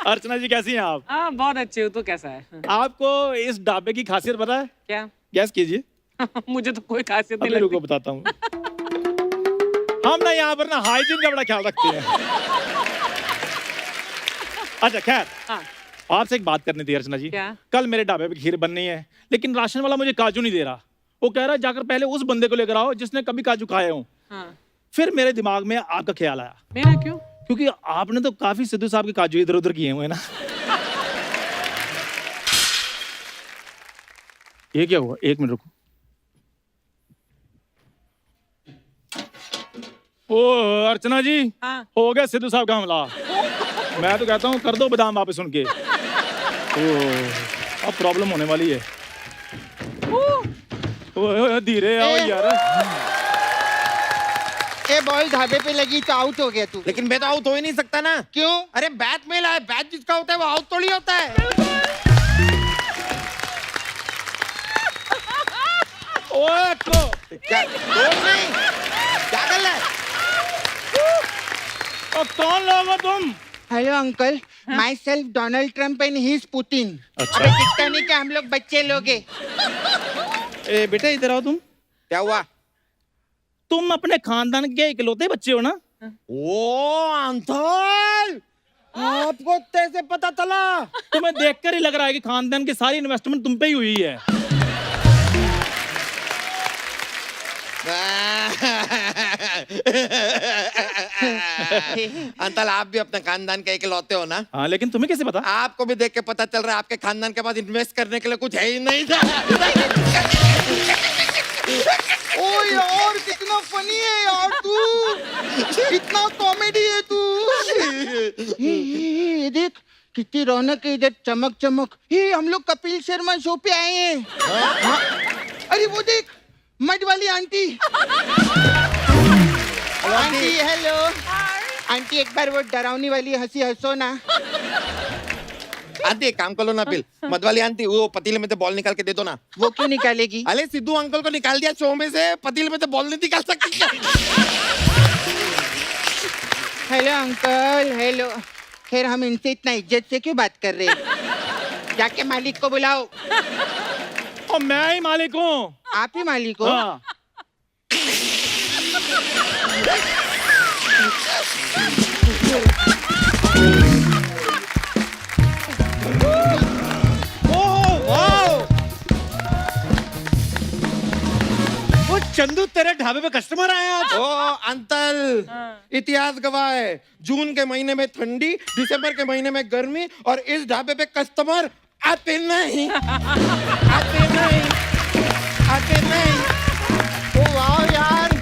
अर्चना जी कैसी हैं आप? हाँ बहुत अच्छे हो। तो कैसा है? आपको इस ढाबे की खासियत पता है? क्या? गैस कीजिए। मुझे तो कोई खासियत नहीं अभी रुको लगती। बताता हूँ। हम ना यहाँ पर ना हाइजीन का बड़ा ख्याल रखते हैं। अच्छा खैर, हाँ। आपसे एक बात करनी थी अर्चना जी। क्या? कल मेरे ढाबे पे खीर बननी है, लेकिन राशन वाला मुझे काजू नहीं दे रहा। वो कह रहा है जाकर पहले उस बंदे को लेकर आओ जिसने कभी काजू खाए हों। हाँ। फिर मेरे दिमाग में आपका ख्याल आया, मेरा क्यों? क्योंकि आपने तो काफी सिद्धू साहब के काजू इधर उधर किए हुए हैं ना। ये क्या हुआ? एक मिनट रुको। ओ अर्चना जी, हाँ। हो गया सिद्धू साहब का हमला। मैं तो कहता हूँ कर दो बादाम वापस उनके। अब प्रॉब्लम होने वाली है। ओ धीरे आओ यार। ये बॉल ढाबे पे लगी तो आउट हो गया तू। लेकिन मैं तो आउट हो ही नहीं सकता ना। क्यों? अरे बैट में लाए, बैट जिसका होता है वो आउट थोड़ी होता है। ओए को क्या गोल नहीं, क्या कर रहा है? कौन लोग हो तुम? Hello uncle, my self Donald Trump and he is Putin. अच्छा। अबे दिखता नहीं क्या हम लोग बच्चे लोग हैं। ए बेटा इधर आओ तुम। क्या हुआ? तुम अपने खानदान के इकलौते बच्चे हो ना? ओ अंकल, आपको कैसे पता चला? तुम्हें देखकर ही लग रहा है कि खानदान की सारी इन्वेस्टमेंट तुम पे ही हुई है। अंकल आप भी अपने खानदान के इकलौते हो ना? हाँ लेकिन तुम्हें कैसे पता? आपको भी देख के पता चल रहा है आपके खानदान के पास इन्वेस्ट करने के लिए कुछ है ही नहीं था। ओ यार कितना फनी है यार तू, कितना कॉमेडी है तू। ये देख कितनी रौनक है इधर, चमक चमक। ये हम लोग कपिल शर्मा शो पे आए हैं। हाँ? अरे वो देख मड वाली आंटी। Aunty hello. आंटी एक बार वो डरावनी वाली हंसी हंसो ना। आंटी एक काम कर लो ना, पिल मधवाली आंटी वो पतीले में से बॉल निकाल के दे दो ना। वो क्यों निकालेगी? अरे सिद्धू अंकल को निकाल दिया शो में से, पतीले में से बॉल नहीं निकाल सकती। Hello uncle hello. खैर हम इनसे इतना इज्जत से क्यों बात कर रहे हैं? जाके मालिक को बुलाओ। और मैं ही मालिक हूँ। आप ही मालिक हो? हाँ। वो चंदू तेरे ढाबे पे कस्टमर आए आज। ओ अंकल, इतिहास गवाह है, जून के महीने में ठंडी, दिसंबर के महीने में गर्मी, और इस ढाबे पे कस्टमर आते नहीं, आते नहीं, आते नहीं। ओ वाह यार।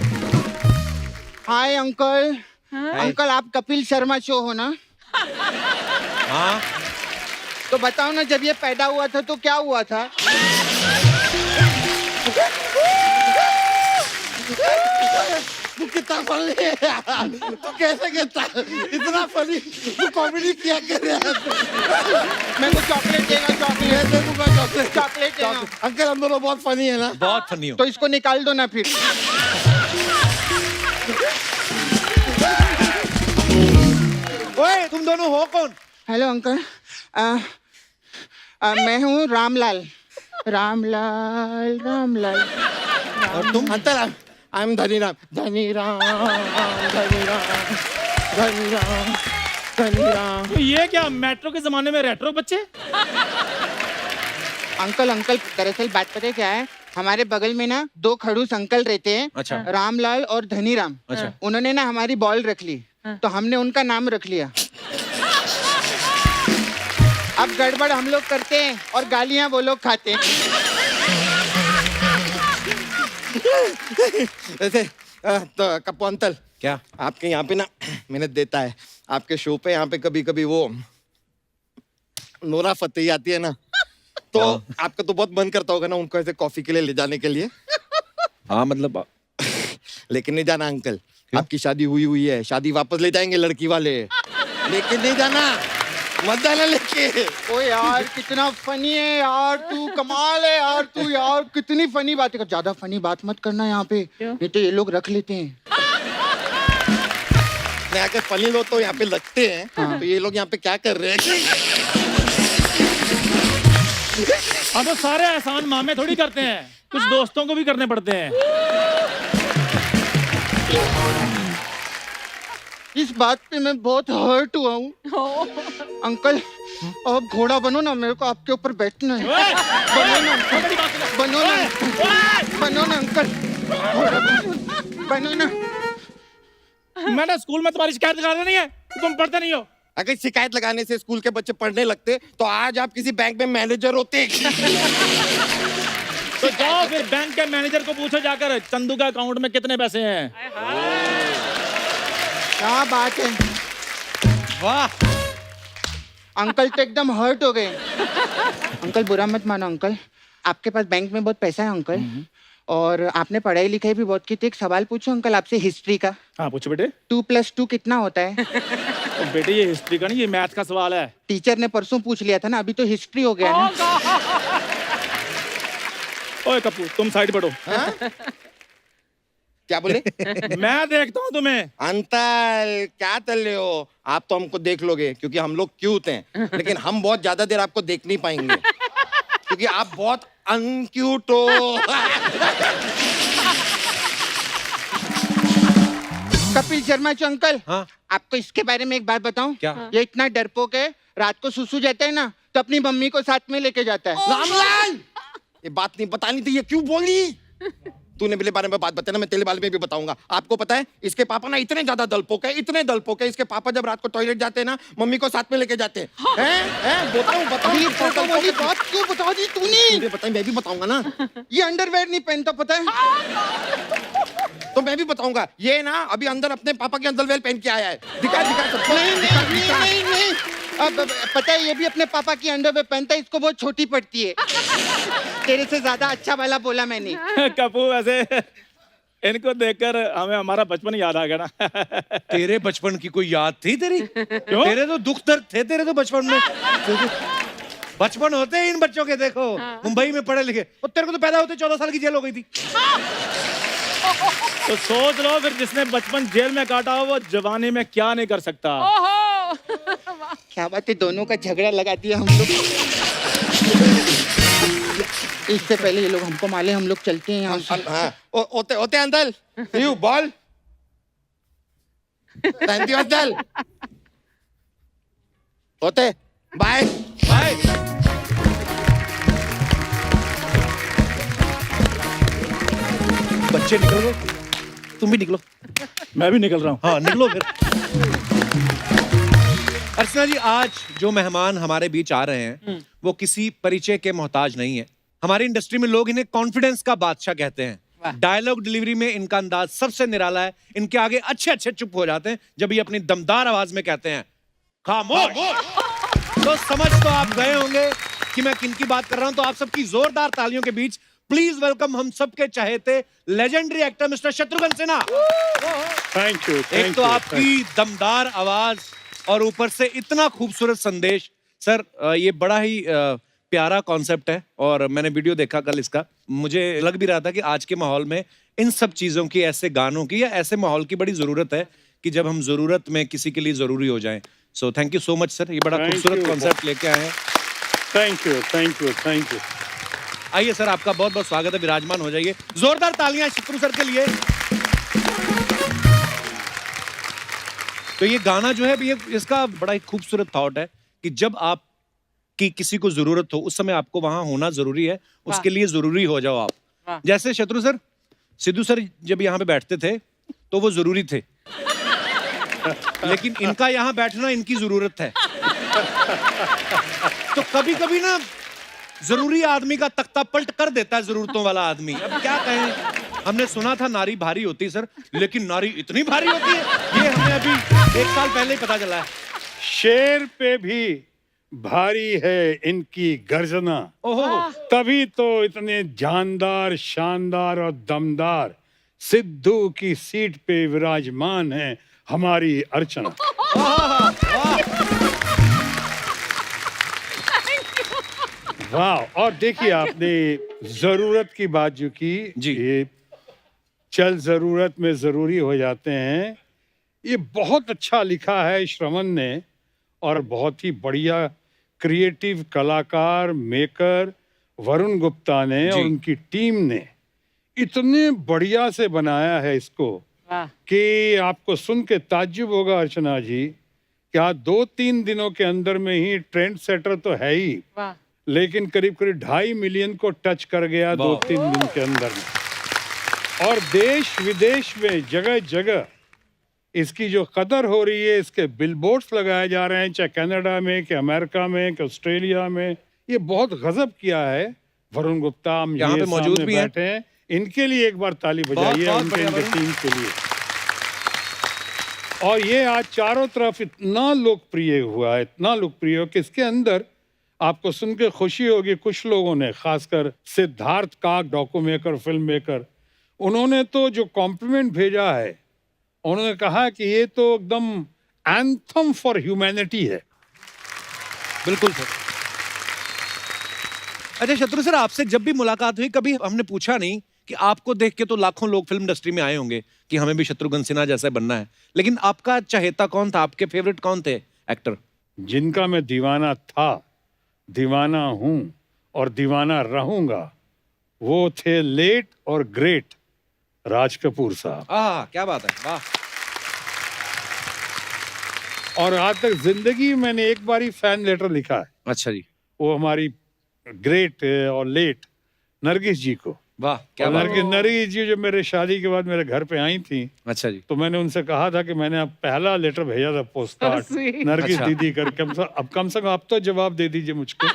Hi uncle. अंकल आप कपिल शर्मा शो हो ना? हाँ तो बताओ ना, जब ये पैदा हुआ था तो क्या हुआ था? तू कितना फनी है, तू कैसे कहता इतना फनी, तू कॉमेडी किया कर रहा है। मैं को चॉकलेट देगा, चॉकलेट दे दूंगा चॉकलेट। चॉकलेट देगा। अंकल हम दोनों बहुत फनी है ना? बहुत फनी हो। तो इसको निकाल दो ना फिर। ओए तुम दोनों हो कौन? हेलो अंकल, मैं हूँ रामलाल। रामलाल रामलाल। और तुम? Uncle I am Dhaniram, Dhaniram, Dhaniram, Dhaniram, Dhaniram. तो ये क्या मेट्रो के जमाने में रेट्रो बच्चे? अंकल अंकल दरअसल बात पता है क्या है, हमारे बगल में ना दो खड़ूस अंकल रहते हैं। अच्छा। रामलाल और धनीराम। अच्छा। उन्होंने ना हमारी बॉल रख ली, तो हमने उनका नाम रख लिया। अब गड़बड़ हम लोग करते हैं और गालियां वो लोग खाते हैं। ऐसे तो कप्पू अंकल, क्या? आपके यहाँ पे ना मैंने देता है आपके शो पे, यहाँ पे कभी कभी वो नोरा फतेही आती है ना, तो आपका तो बहुत मन करता होगा ना उनको ऐसे कॉफी के लिए ले जाने के लिए। हाँ मतलब लेकिन नहीं जाना अंकल, आपकी शादी हुई है, शादी वापस ले जाएंगे लड़की वाले, लेकिन नहीं जाना, मत जाना लेके। ओ यार कितना फनी है यार तू, कमाल है यार तू यार, कितनी फनी बातें कर। ज्यादा फनी बात मत करना यहाँ पे, नहीं तो ये लोग रख लेते हैं। अपने आके फनी लोग तो यहाँ पे लगते हैं, तो ये लोग यहाँ पे क्या कर रहे हैं? हाँ तो सारे एहसान मामे थोड़ी करते हैं, कुछ दोस्तों को भी करने पड़ते हैं। इस बात पे मैं बहुत हर्ट हुआ हूँ अंकल। अब घोड़ा बनो ना, मेरे को आपके ऊपर बैठना है। बनो ना अंकल, बनो ना, बनो ना अंकल, घोड़ा बनो ना। मैंने स्कूल में तुम्हारी शिकायत लगा नहीं है, तुम पढ़ते नहीं हो। अगर शिकायत लगाने से स्कूल के बच्चे पढ़ने लगते तो आज आप किसी बैंक में मैनेजर होते। तो जाओ फिर बैंक के मैनेजर को पूछो जाकर, चंदू के अकाउंट में कितने पैसे हैं। क्या बात है, वाह अंकल तो एकदम हर्ट हो गए। अंकल बुरा मत मानो अंकल, आपके पास बैंक में बहुत पैसा है अंकल, और आपने पढ़ाई लिखाई भी बहुत की थी। एक सवाल पूछूं अंकल आपसे हिस्ट्री का? हाँ पूछो बेटे। 2+2 कितना होता है? तो बेटे ये हिस्ट्री का नहीं, ये मैथ का सवाल है। टीचर ने परसों पूछ लिया था ना, अभी तो हिस्ट्री हो गया ना। ओए कपूर तुम साइड बढ़ो। क्या बोले? मैं देखता हूँ तुम्हें। अंतल क्या कर रहे हो? आप तो हमको देख लोगे क्योंकि हम लोग क्यूट हैं, लेकिन हम बहुत ज्यादा देर आपको देख नहीं पाएंगे क्योंकि आप बहुत अनक्यूट हो। कपिल शर्मा जी अंकल, हाँ? आपको इसके बारे में एक बात बताऊं? क्या? ये इतना डरपोक है, रात को सुसु जाता है ना तो अपनी मम्मी को साथ में लेके जाता है। रामलाल, ये बात नहीं बतानी थी, ये क्यों बोली? तूने मेरे बारे में बात बताया ना, मैं तेरे बारे में भी बताऊंगा। आपको पता है इसके पापा ना इतने ज्यादा दलपोक है, इतने दलपोक है, इसके पापा जब रात को टॉयलेट जाते हैं ना मम्मी को साथ में लेके जाते हैं। हैं? बताओ ये फोटो वाली बात क्यों बता दी तूने? मुझे बताइए, मैं भी बताऊंगा ना। ये अंडरवेयर नहीं पहनता पता है? तो मैं भी बताऊंगा। ये ना अभी अंदर अपने पापा के अंडरवेयर पहन के आया है। दिखा सबको। नहीं। अब पता है ये भी अपने पापा की अंडरवेयर पहनता है, इसको बहुत छोटी पड़ती है। तेरे से ज्यादा अच्छा वाला बोला मैंने। कपूर वैसे इनको देखकर हमें हमारा बचपन याद आ गया ना। तेरे बचपन की कोई याद थी तेरी? तेरे तो दुख दर्द थे तेरे तो बचपन में। बचपन होते हैं इन बच्चों के, देखो मुंबई में पढ़े लिखे, और तेरे को तो पैदा होते 14 साल की जेल हो गई थी। तो सोच लो फिर जिसने बचपन जेल में काटा हो वो जवानी में क्या नहीं कर सकता। क्या बात है, दोनों का झगड़ा लगा दिया हम लोग। इससे पहले ये लोग हमको माले, हम लोग चलते हैं यहाँ से। हाँ, होते अंदर। You ball. Thank you uncle. होते बाय बाय। बच्चे निकल गए, तुम भी निकलो। मैं भी निकल रहा हूँ। हाँ निकलो फिर। अर्चना जी, आज जो मेहमान हमारे बीच आ रहे हैं वो किसी परिचय के मोहताज नहीं है। हमारी इंडस्ट्री में लोग इन्हें कॉन्फिडेंस का बादशाह कहते हैं। डायलॉग डिलीवरी में इनका अंदाज सबसे निराला है। इनके आगे अच्छे चुप हो जाते हैं जब ये अपनी दमदार आवाज में कहते हैं खामोश। तो समझ तो आप गए होंगे कि मैं किन की बात कर रहा हूं। तो आप सबकी जोरदार तालियों के बीच प्लीज वेलकम हम सबके चहेते legendary actor mister Shatrughan Sinha. Thank you. एक तो आपकी दमदार आवाज और ऊपर से इतना खूबसूरत संदेश। सर ये बड़ा ही प्यारा कॉन्सेप्ट है और मैंने वीडियो देखा कल इसका। मुझे लग भी रहा था कि आज के माहौल में इन सब चीजों की, ऐसे गानों की या ऐसे माहौल की बड़ी जरूरत है कि जब हम जरूरत में किसी के लिए जरूरी हो जाएं। So thank you so much sir, ये बड़ा खूबसूरत कॉन्सेप्ट लेके आए हैं। Thank you. आइए सर, आपका बहुत बहुत स्वागत है, विराजमान हो जाइए। जोरदार तालियां शत्रु सर के लिए। तो ये गाना जो है ये इसका बड़ा ही खूबसूरत थॉट है कि जब आप की किसी को जरूरत हो उस समय आपको वहां होना जरूरी है, उसके लिए जरूरी हो जाओ आप। जैसे शत्रु सर, सिद्धू सर जब यहाँ पे बैठते थे तो वो जरूरी थे, लेकिन इनका यहाँ बैठना इनकी जरूरत है। तो कभी कभी ना जरूरी आदमी का तख्ता पलट कर देता है जरूरतों वाला आदमी। अब क्या कहें, हमने सुना था नारी भारी होती है सर, लेकिन नारी इतनी भारी होती है ये हमें अभी 1 साल पहले ही पता चला है। शेर पे भी भारी है इनकी गर्जना, ओहो, तभी तो इतने जानदार, शानदार और दमदार सिद्धू की सीट पे विराजमान है हमारी अर्चना। वाह। और देखिए आपने जरूरत की बात जो की जी। ये चल जरूरत में जरूरी हो जाते हैं, ये बहुत अच्छा लिखा है श्रवण ने, और बहुत ही बढ़िया क्रिएटिव कलाकार मेकर वरुण गुप्ता ने जी। और उनकी टीम ने इतने बढ़िया से बनाया है इसको वाह कि आपको सुन के ताज्जुब होगा अर्चना जी, क्या 2-3 दिनों के अंदर में ही ट्रेंड सेटर तो है ही, वाह लेकिन करीब करीब 2.5 मिलियन को टच कर गया वाह। 2-3 दिन के अंदर में। और देश विदेश में जगह जगह इसकी जो कदर हो रही है, इसके बिलबोर्ड्स लगाए जा रहे हैं, चाहे कनाडा में कि अमेरिका में कि ऑस्ट्रेलिया में। ये बहुत गजब किया है वरुण गुप्ता, हम यहाँ ये पे मौजूद सामने भी हैं। बैठे हैं, इनके लिए एक बार ताली बजाइए, बहुत उनके बढ़िया इनके वरुण। टीम के लिए। और ये आज चारों तरफ इतना लोकप्रिय हुआ है, इतना लोकप्रिय हो कि इसके अंदर आपको सुन के खुशी होगी, कुछ लोगों ने, खासकर सिद्धार्थ काक डॉक्यू मेकर, फिल्म मेकर, उन्होंने तो जो कॉम्प्लीमेंट भेजा है, उन्होंने कहा कि ये तो एकदम एंथम फॉर ह्यूमैनिटी है। बिल्कुल सर। अच्छा शत्रु सर, आपसे जब भी मुलाकात हुई कभी हमने पूछा नहीं कि आपको देख के तो लाखों लोग फिल्म इंडस्ट्री में आए होंगे कि हमें भी शत्रुघ्न सिन्हा जैसा बनना है, लेकिन आपका चहेता कौन था, आपके फेवरेट कौन थे एक्टर? जिनका मैं दीवाना था, दीवाना हूं और दीवाना रहूंगा, वो थे लेट और ग्रेट राज कपूर साहब। क्या बात है, वाह। और आज तक जिंदगी में मैंने एक बार ही फैन लेटर लिखा है, अच्छा जी, वो हमारी ग्रेट और लेट नरगिस जी को। वाह क्या और बात है। नरगिस जी जो मेरे शादी के बाद मेरे घर पे आई थी, अच्छा जी, तो मैंने उनसे कहा था कि मैंने अब पहला लेटर भेजा था, post card, So sweet. Nargis अच्छा। दीदी करके। अब कम से कम आप तो जवाब दे दीजिए मुझको।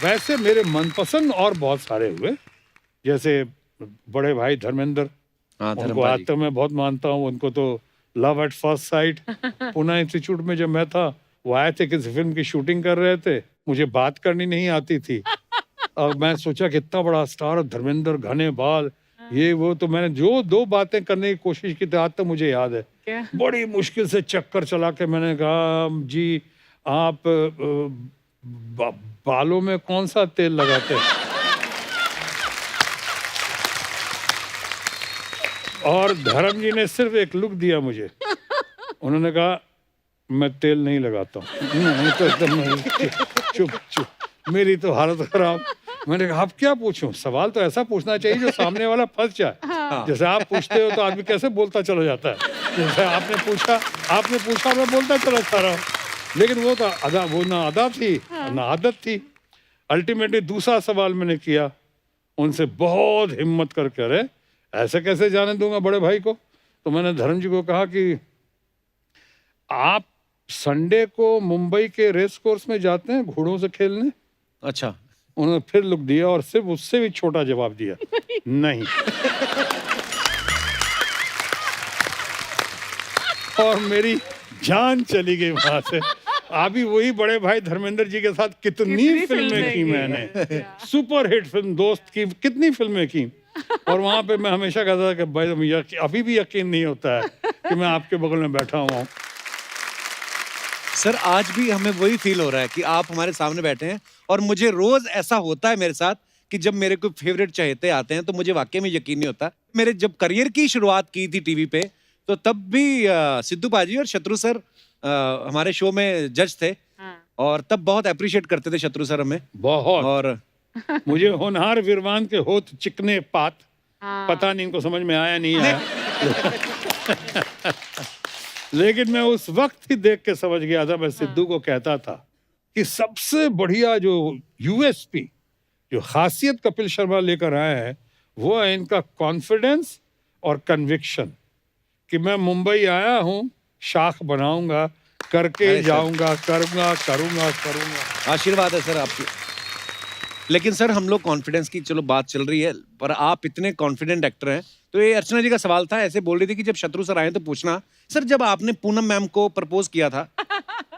वैसे मेरे मनपसंद और बहुत सारे हुए, जैसे बड़े भाई धर्मेंद्र, हाँ उनको धर्मपाल आज जी। तक मैं बहुत मानता हूँ। उनको तो love at first sight, Pune institute में जब मैं था, वो आए थे, किसी फिल्म की शूटिंग कर रहे थे, मुझे बात करनी नहीं आती थी, और मैं सोचा कि इतना बड़ा स्टार धर्मेंद्र, घने बाल, ये वो, तो मैंने जो 2 बातें करने की कोशिश की थी, आज तक मुझे याद है। क्या बड़ी मुश्किल से चक्कर चला के मैंने कहा, जी आप बालों में कौन सा तेल लगाते हैं? और धर्म जी ने सिर्फ एक लुक दिया मुझे, उन्होंने कहा मैं तेल नहीं लगाता हूँ। नहीं तो एकदम नहीं, चुप चुप, मेरी तो हालत खराब। मैंने कहा अब क्या पूछूं, सवाल तो ऐसा पूछना चाहिए जो सामने वाला फंस जाए। जैसे आप पूछते हो तो आदमी कैसे बोलता चला जाता है, जैसे आपने पूछा मैं बोलता चला जा रहा हूँ, लेकिन वो तो अदा, वो ना अदा थी ना आदत थी। अल्टीमेटली दूसरा सवाल मैंने किया उनसे, बहुत हिम्मत करके, अरे ऐसे कैसे जाने दूंगा बड़े भाई को। तो मैंने धर्म जी को कहा कि आप संडे को मुंबई के रेस कोर्स में जाते हैं घोड़ों से खेलने? अच्छा, उन्होंने फिर लुक दिया और सिर्फ उससे भी छोटा जवाब दिया, नहीं। और मेरी जान चली गई वहां से। अभी वही बड़े भाई धर्मेंद्र जी के साथ कितनी फिल्में की मैंने, सुपर हिट फिल्म दोस्त की कितनी फिल्में की। और वहां पे मैं हमेशा कहता था कि भाई अभी भी यकीन नहीं होता है कि मैं आपके बगल में बैठा हुआ हूँ। सर आज भी हमें वही फील हो रहा है कि आप हमारे सामने बैठे हैं, और मुझे रोज ऐसा होता है मेरे साथ कि जब मेरे कोई फेवरेट चहेते आते हैं तो मुझे वाकई में यकीन नहीं होता। मेरे जब करियर की शुरुआत की थी टीवी पे, तो तब भी सिद्धू पाजी और शत्रु सर हमारे शो में जज थे, और तब बहुत अप्रिशिएट करते थे शत्रु सर हमें। बहुत। और मुझे होनहार विरवान के होत चिकने पात, पता नहीं इनको समझ में आया नहीं आया। लेकिन मैं उस वक्त ही देख के समझ गया था। मैं सिद्धू को कहता था कि सबसे बढ़िया जो यूएसपी, जो खासियत कपिल शर्मा लेकर आए हैं, वो है इनका कॉन्फिडेंस और कन्विक्शन कि मैं मुंबई आया हूं, शाख बनाऊंगा, करके अरे सर। जाऊंगा, करूंगा। आशीर्वाद है सर आपकी। लेकिन सर हम लोग कॉन्फिडेंस की चलो बात चल रही है, पर आप इतने कॉन्फिडेंट एक्टर हैं, तो ये अर्चना जी का सवाल था, ऐसे बोल रही थी कि जब शत्रु सर आए तो पूछना, सर जब आपने पूनम मैम को प्रपोज किया था,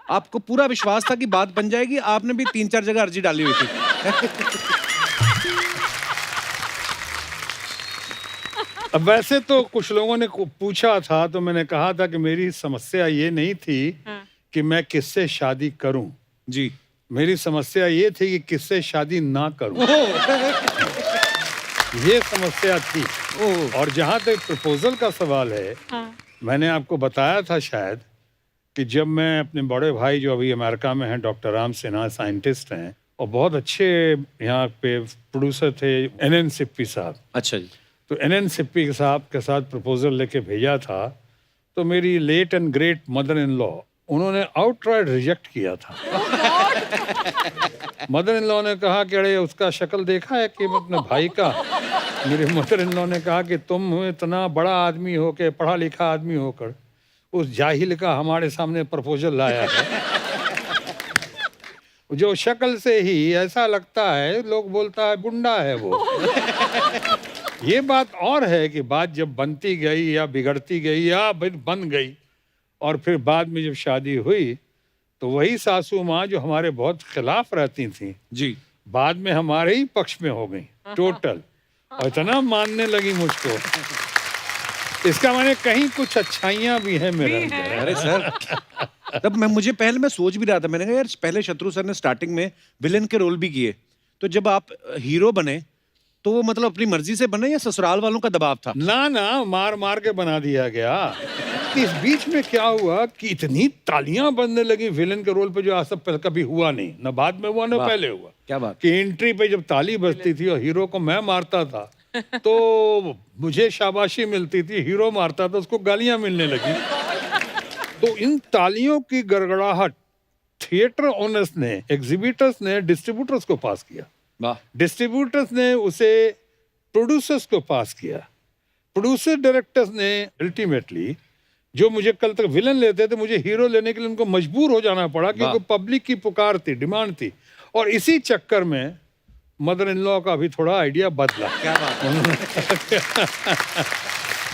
आपको पूरा विश्वास था कि बात बन जाएगी? आपने भी 3-4 जगह अर्जी डाली हुई थी। अब वैसे तो कुछ लोगों ने पूछा था, तो मैंने कहा था कि मेरी समस्या ये नहीं थी कि मैं किससे शादी करूं, जी, मेरी समस्या ये थी कि किससे शादी ना करूं। ये समस्या थी। और जहाँ तक प्रपोजल का सवाल है, मैंने आपको बताया था शायद कि जब मैं अपने बड़े भाई जो अभी अमेरिका में हैं, डॉक्टर राम सिन्हा साइंटिस्ट हैं और बहुत अच्छे यहाँ पे प्रोड्यूसर थे, एनएन सिप्पी साहब। अच्छा जी। तो एनएन सिप्पी साहब के साथ प्रपोजल लेके भेजा था, तो मेरी late and great mother in law उन्होंने आउटराइट रिजेक्ट किया था। मदर इन लॉ ने कहा कि अरे उसका शक्ल देखा है कि अपने भाई का। मेरे मदर इन लॉ ने कहा कि तुम इतना बड़ा आदमी हो के, पढ़ा लिखा आदमी होकर उस जाहिल का हमारे सामने प्रपोजल लाया है जो शक्ल से ही ऐसा लगता है, लोग बोलता है गुंडा है वो। ये बात और है कि बात जब बनती गई या बिगड़ती गई या बन गई और फिर बाद में जब शादी हुई तो वही सासू माँ जो हमारे बहुत खिलाफ रहती थी जी, बाद में हमारे ही पक्ष में हो गई टोटल, और इतना मानने लगी मुझको। इसका माने कहीं कुछ अच्छाइयाँ भी हैं मेरे अंदर। अरे सर, तब मुझे पहले मैं सोच भी रहा था, मैंने कहा यार पहले शत्रु सर ने स्टार्टिंग में विलेन के रोल भी किए, तो जब आप हीरो बने तो वो मतलब अपनी मर्जी से बने या ससुराल वालों का दबाव था? ना, मार मार के बना दिया गया। इस बीच में क्या हुआ कि इतनी तालियां बजने लगी विलेन के रोल पे जो आज तक पहले कभी हुआ नहीं, न बाद में हुआ न पहले हुआ। क्या बात? कि एंट्री पे जब ताली बजती थी और हीरो को मैं मारता था तो मुझे शाबाशी मिलती थी, हीरो मारता था उसको गालियां मिलने लगी। तो इन तालियों की गड़गड़ाहट थिएटर ओनर्स ने, एग्जीबिटर्स ने डिस्ट्रीब्यूटर्स को पास किया, डिस्ट्रीब्यूटर्स ने उसे प्रोड्यूसर्स को पास किया, प्रोड्यूसर डायरेक्टर्स ने अल्टीमेटली जो मुझे कल तक विलन लेते थे, मुझे हीरो लेने के लिए उनको मजबूर हो जाना पड़ा क्योंकि पब्लिक की पुकार थी, डिमांड थी। और इसी चक्कर में मदर इन लॉ का भी थोड़ा आइडिया बदला। क्या बात?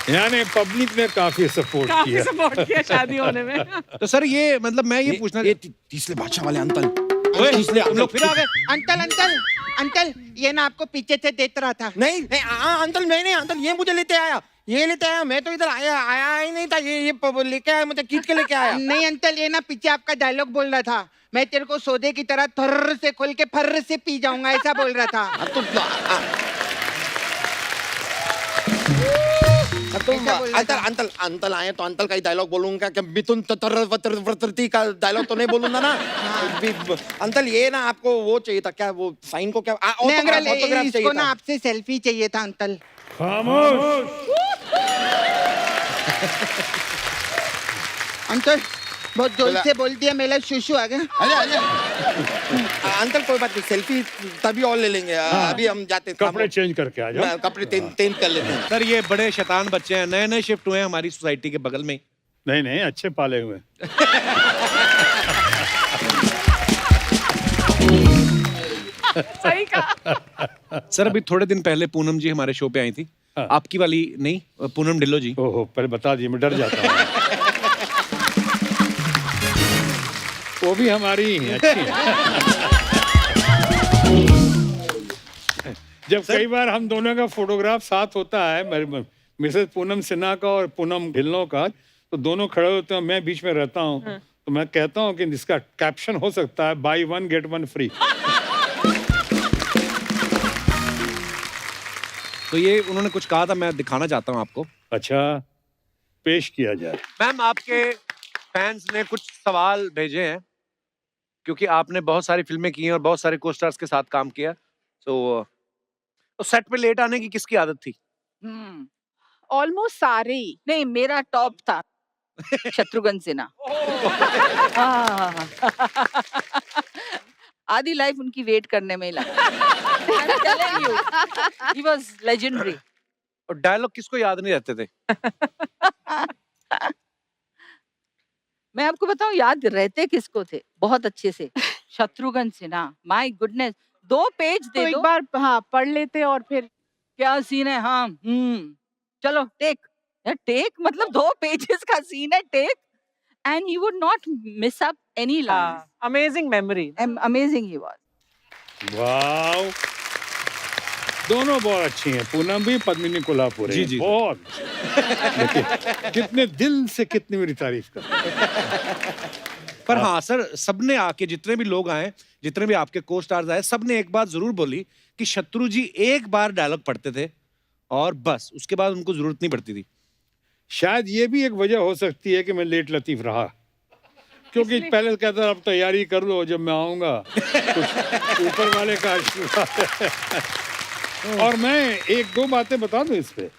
यानी पब्लिक ने काफी सपोर्ट किया शादी होने में। तो सर ये मतलब मैं ये पूछना, ये तीसरे बादशाह वाले अंकल, तुम लोग फिर आ गए? अंकल ये ना आपको पीछे से देख रहा था। नहीं अंकल, नहीं अंकल, ये मुझे लेते आया, मैं तो इधर आया ही नहीं था, ये लेके आया, मुझे खींच के लेके आया। नहीं अंकल, ये ना पीछे आपका डायलॉग बोल रहा था, मैं तेरे को सौदे की तरह थर्र से खोल के फर्र से पी जाऊंगा, ऐसा बोल रहा था। अंकल आए तो अंकल का ही डायलॉग बोलूंगा कि मिथुन तत्रवत्रवत्रती का डायलॉग तो नहीं बोलूंगा ना। अंकल ये ना आपको वो चाहिए था क्या, वो साइन को क्या ऑटोग्राफ चाहिए इसको ना था? आपसे सेल्फी चाहिए था अंकल। खामोश। अंकल बहुत जोर से बोल दिया, मेरा शुशु आ गया। अंकल कोई बात नहीं, सेल्फी तभी और ले लेंगे। अभी हम जाते हैं, कपड़े चेंज करके आ जाओ। कपड़े चेंज कर लेते हैं। सर ये बड़े शैतान बच्चे हैं, नए शिफ्ट हुए हैं हमारी सोसाइटी के बगल में। नहीं अच्छे पाले हुए। सही कहा। सर अभी थोड़े दिन पहले पूनम जी हमारे शो पे आई थी। हाँ। आपकी वाली नहीं, पूनम ढिल्लो जी। ओहो, पहले बता दिए, मैं डर जाता हूँ। वो भी हमारी ही है, अच्छी है। जब कई बार हम दोनों का फोटोग्राफ साथ होता है, मिसेस पूनम सिन्हा का और पूनम ढिल्लों का, तो दोनों खड़े होते हैं, मैं बीच में रहता हूँ। तो मैं कहता हूँ कि इसका कैप्शन हो सकता है बाय 1 गेट 1 फ्री। तो ये उन्होंने कुछ कहा था, मैं दिखाना चाहता हूँ आपको। अच्छा, पेश किया जाए। मैम आपके फैंस ने कुछ सवाल भेजे हैं क्योंकि आपने बहुत सारी फिल्में की हैं और बहुत सारे को स्टार्स के साथ काम किया। तो सेट पे लेट आने की किसकी आदत थी? ऑलमोस्ट सारे ही नहीं, मेरा टॉप था शत्रुघ्न सिन्हा। हाँ। आधी लाइफ उनकी वेट करने में ही लगा। He was legendary. और डायलॉग किसको याद नहीं रहते थे? मैं आपको बताऊं याद रहते किसको थे बहुत अच्छे से, Shatrughan Sinha. My goodness, 2 page दे तो एक दो, बार हाँ पढ़ लेते और फिर क्या सीन है। हाँ चलो टेक मतलब 2 पेजेस का सीन है, take, and he would not miss up any line. Amazing memory. Amazing he was. Wow, दोनों बहुत अच्छी हैं, पूनम भी, पद्मिनी कोल्हापुर जी, जी। बहुत। देखिए कितने दिल से कितनी मेरी तारीफ कर। पर हाँ सर, सबने आके, जितने भी लोग आए, जितने भी आपके को स्टार्स आए, सबने एक बात जरूर बोली कि शत्रु जी एक बार डायलॉग पढ़ते थे और बस उसके बाद उनको जरूरत नहीं पड़ती थी। शायद ये भी एक वजह हो सकती है कि मैं लेट लतीफ रहा, क्योंकि पहले कहता था अब तैयारी कर लो, जब मैं आऊंगा कुछ ऊपर वाले का आशीर्वाद है। और मैं एक दो बातें बता दूं इस पे।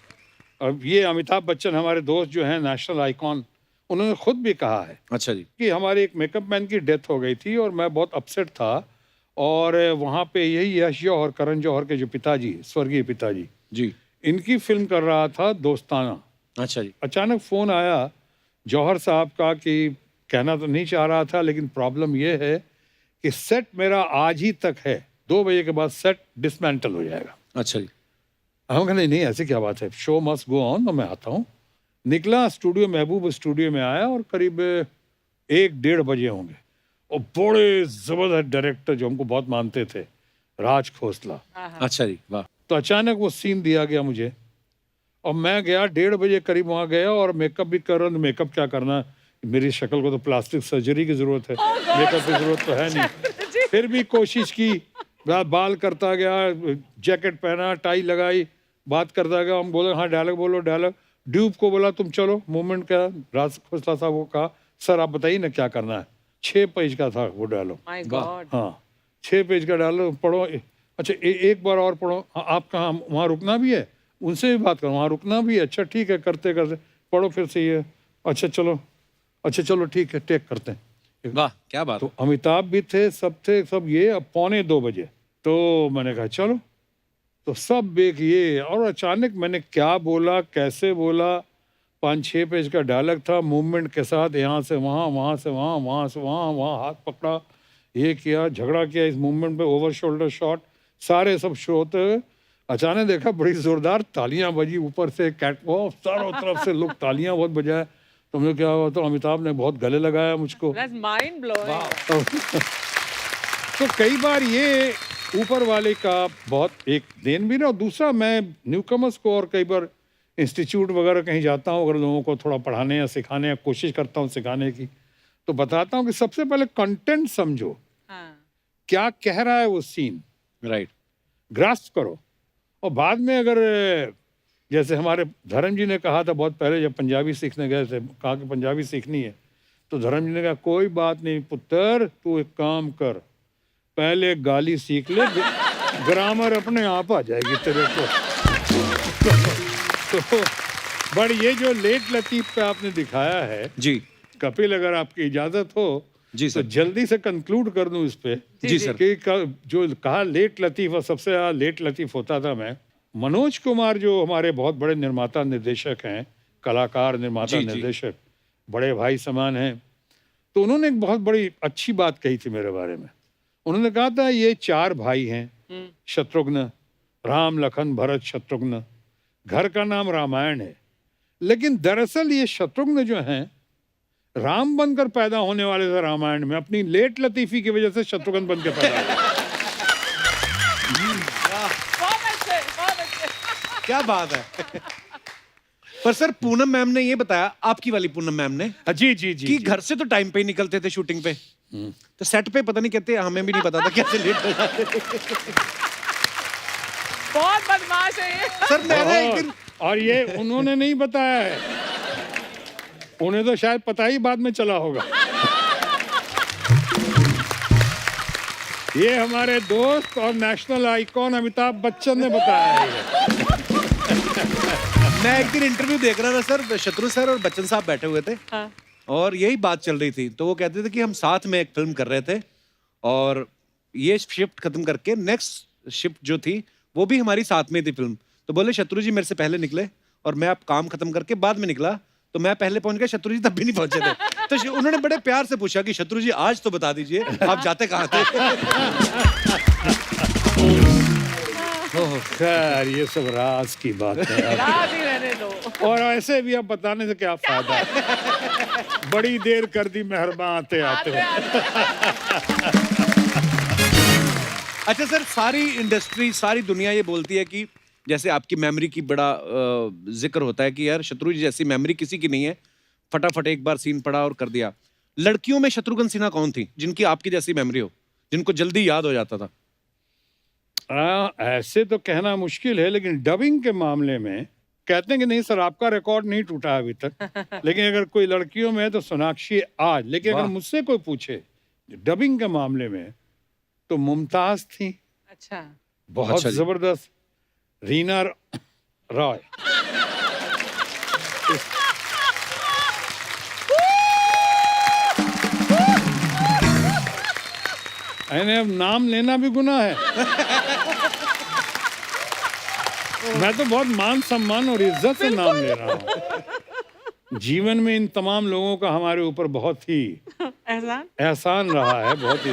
अब ये अमिताभ बच्चन हमारे दोस्त जो हैं, नेशनल आइकॉन, उन्होंने खुद भी कहा है अच्छा जी। कि हमारे एक मेकअप मैन की डेथ हो गई थी और मैं बहुत अपसेट था, और वहाँ पे यही यश जौहर, करण जौहर के जो पिताजी, स्वर्गीय पिताजी जी। इनकी फिल्म कर रहा था दोस्ताना। अच्छा जी। अचानक फोन आया जौहर साहब का कि कहना तो नहीं चाह रहा था, लेकिन प्रॉब्लम यह है कि सेट मेरा आज ही तक है, 2 बजे के बाद सेट डिसमेंटल हो जाएगा। अच्छा जी। हम कहते नहीं ऐसी क्या बात है, शो मस्ट गो ऑन, तो मैं आता हूँ। निकला स्टूडियो, महबूब स्टूडियो में आया और करीब 1-1:30 बजे होंगे, और बड़े जबरदस्त डायरेक्टर जो हमको बहुत मानते थे, राज खोसला। अच्छा जी, वाह। तो अचानक वो सीन दिया गया मुझे, और मैं गया 1:30 बजे करीब वहाँ गया, और मेकअप भी कर रहा हूँ। मेकअप क्या करना, मेरी शक्ल को तो प्लास्टिक सर्जरी की जरूरत है, मेकअप की जरूरत तो है नहीं। फिर भी कोशिश की, बाल करता गया, जैकेट पहना, टाई लगाई, बात करता गया। हम बोले हाँ डायलॉग बोलो, डायलॉग। ड्यूब को बोला तुम चलो, मूवमेंट का राज खोसला साहब को कहा सर आप बताइए ना क्या करना है। 6 पेज का था वो डायलॉग। My God. हाँ 6 पेज का डायलॉग पढ़ो। अच्छा एक बार और पढ़ो। हाँ, आप कहाँ, वहाँ रुकना भी है, उनसे भी बात करो, वहाँ रुकना भी है। अच्छा ठीक है, करते करते पढ़ो फिर से ये। अच्छा चलो ठीक है, टेक करते हैं। वाह क्या बात। तो अमिताभ भी थे, सब ये। अब 1:45 बजे तो मैंने कहा चलो, तो सब एक ये। और अचानक मैंने क्या बोला, कैसे बोला, 5-6 पेज का डायलॉग था, मूवमेंट के साथ, यहाँ से वहाँ, वहाँ से वहाँ, वहाँ से वहाँ हाथ पकड़ा, ये किया, झगड़ा किया इस मूवमेंट पे, ओवर शोल्डर शॉट, सारे सब शो होते हुए अचानक देखा बड़ी जोरदार तालियां बजी ऊपर से, कैटवॉक चारों तरफ से लोग तालियां बहुत बजाए। तो मुझे क्या हुआ, तो अमिताभ ने बहुत गले लगाया मुझको। That's mind blowing. तो कई बार ये ऊपर वाले का बहुत एक देन भी ना। और दूसरा, मैं न्यूकमर्स को और कई बार इंस्टीट्यूट वगैरह कहीं जाता हूँ, अगर लोगों को थोड़ा पढ़ाने या सिखाने या कोशिश करता हूँ सिखाने की, तो बताता हूँ कि सबसे पहले कंटेंट समझो, हाँ. क्या कह रहा है वो सीन, राइट, ग्रास्प करो। और बाद में अगर जैसे हमारे धर्म जी ने कहा था बहुत पहले, जब पंजाबी सीखने गए थे, कहा कि पंजाबी सीखनी है, तो धर्म जी ने कहा कोई बात नहीं पुत्र, तू एक काम कर, पहले गाली सीख ले, ग्रामर अपने आप आ जाएगी तेरे को। तो बट ये जो लेट लतीफ पे आपने दिखाया है जी कपिल, अगर आपकी इजाजत हो जी तो सर, जल्दी से कंक्लूड कर दूं इस पे। जी सर। कि जो कहा लेट लतीफ, और सबसे ज्यादा लेट लतीफ होता था मैं। मनोज कुमार जो हमारे बहुत बड़े निर्माता निर्देशक हैं, कलाकार निर्माता जी, जी। निर्देशक, बड़े भाई समान हैं, तो उन्होंने एक बहुत बड़ी अच्छी बात कही थी मेरे बारे में। उन्होंने कहा था ये 4 भाई हैं, शत्रुघ्न, राम लखन भरत शत्रुघ्न, घर का नाम रामायण है, लेकिन दरअसल ये शत्रुघ्न जो हैं राम बनकर पैदा होने वाले थे रामायण में, अपनी लेट लतीफी की वजह से शत्रुघ्न बन के पैदा हुए। क्या बात है। पर सर पूनम मैम ने ये बताया, आपकी वाली पूनम मैम ने, जी जी जी कि जी। घर से तो टाइम पे ही निकलते थे शूटिंग पे, तो सेट पे पता नहीं कहते, हमें भी नहीं पता था कैसे लेट हो जाते। बहुत बदमाश है ये. सर मैंने एक दिन, बहुत। और ये उन्होंने नहीं बताया है, उन्हें तो शायद पता ही बाद में चला होगा। ये हमारे दोस्त और नेशनल आइकॉन अमिताभ बच्चन ने बताया है। मैं एक दिन इंटरव्यू देख रहा था सर, शत्रु सर और बच्चन साहब बैठे हुए थे, हाँ. और यही बात चल रही थी। तो वो कहते थे कि हम साथ में एक फिल्म कर रहे थे, और ये शिफ्ट खत्म करके नेक्स्ट शिफ्ट जो थी वो भी हमारी साथ में थी फिल्म। तो बोले शत्रु जी मेरे से पहले निकले, और मैं अब काम खत्म करके बाद में निकला, तो मैं पहले पहुंच गया, शत्रु जी तब भी नहीं पहुंचे थे। तो उन्होंने बड़े प्यार से पूछा कि शत्रु जी आज तो बता दीजिए आप जाते कहाँ थे। खैर ये सब राज की बात है। राज ही रहने दो. और ऐसे भी अब बताने से क्या फायदा है, बड़ी देर कर दी मेहरबान आते आते। अच्छा सर, सारी इंडस्ट्री, सारी दुनिया ये बोलती है कि जैसे आपकी मेमोरी की बड़ा जिक्र होता है कि यार शत्रु जी जैसी मेमोरी किसी की नहीं है, फटाफट एक बार सीन पड़ा और कर दिया। लड़कियों में शत्रुघ्न सिन्हा कौन थी जिनकी आपकी जैसी मेमोरी हो, जिनको जल्दी याद हो जाता था? ऐसे तो कहना मुश्किल है, लेकिन डबिंग के मामले में कहते हैं कि नहीं सर आपका रिकॉर्ड नहीं टूटा अभी तक। लेकिन अगर कोई लड़कियों में है तो सोनाक्षी आज, लेकिन अगर वाह। मुझसे कोई पूछे डबिंग के मामले में तो मुमताज थी, अच्छा बहुत अच्छा जी। जबरदस्त, रीना रॉय। मैंने अब नाम लेना भी गुनाह है। मैं तो बहुत मान सम्मान और इज्जत से नाम ले रहा हूँ। जीवन में इन तमाम लोगों का हमारे ऊपर बहुत ही एहसान एहसान रहा है, बहुत ही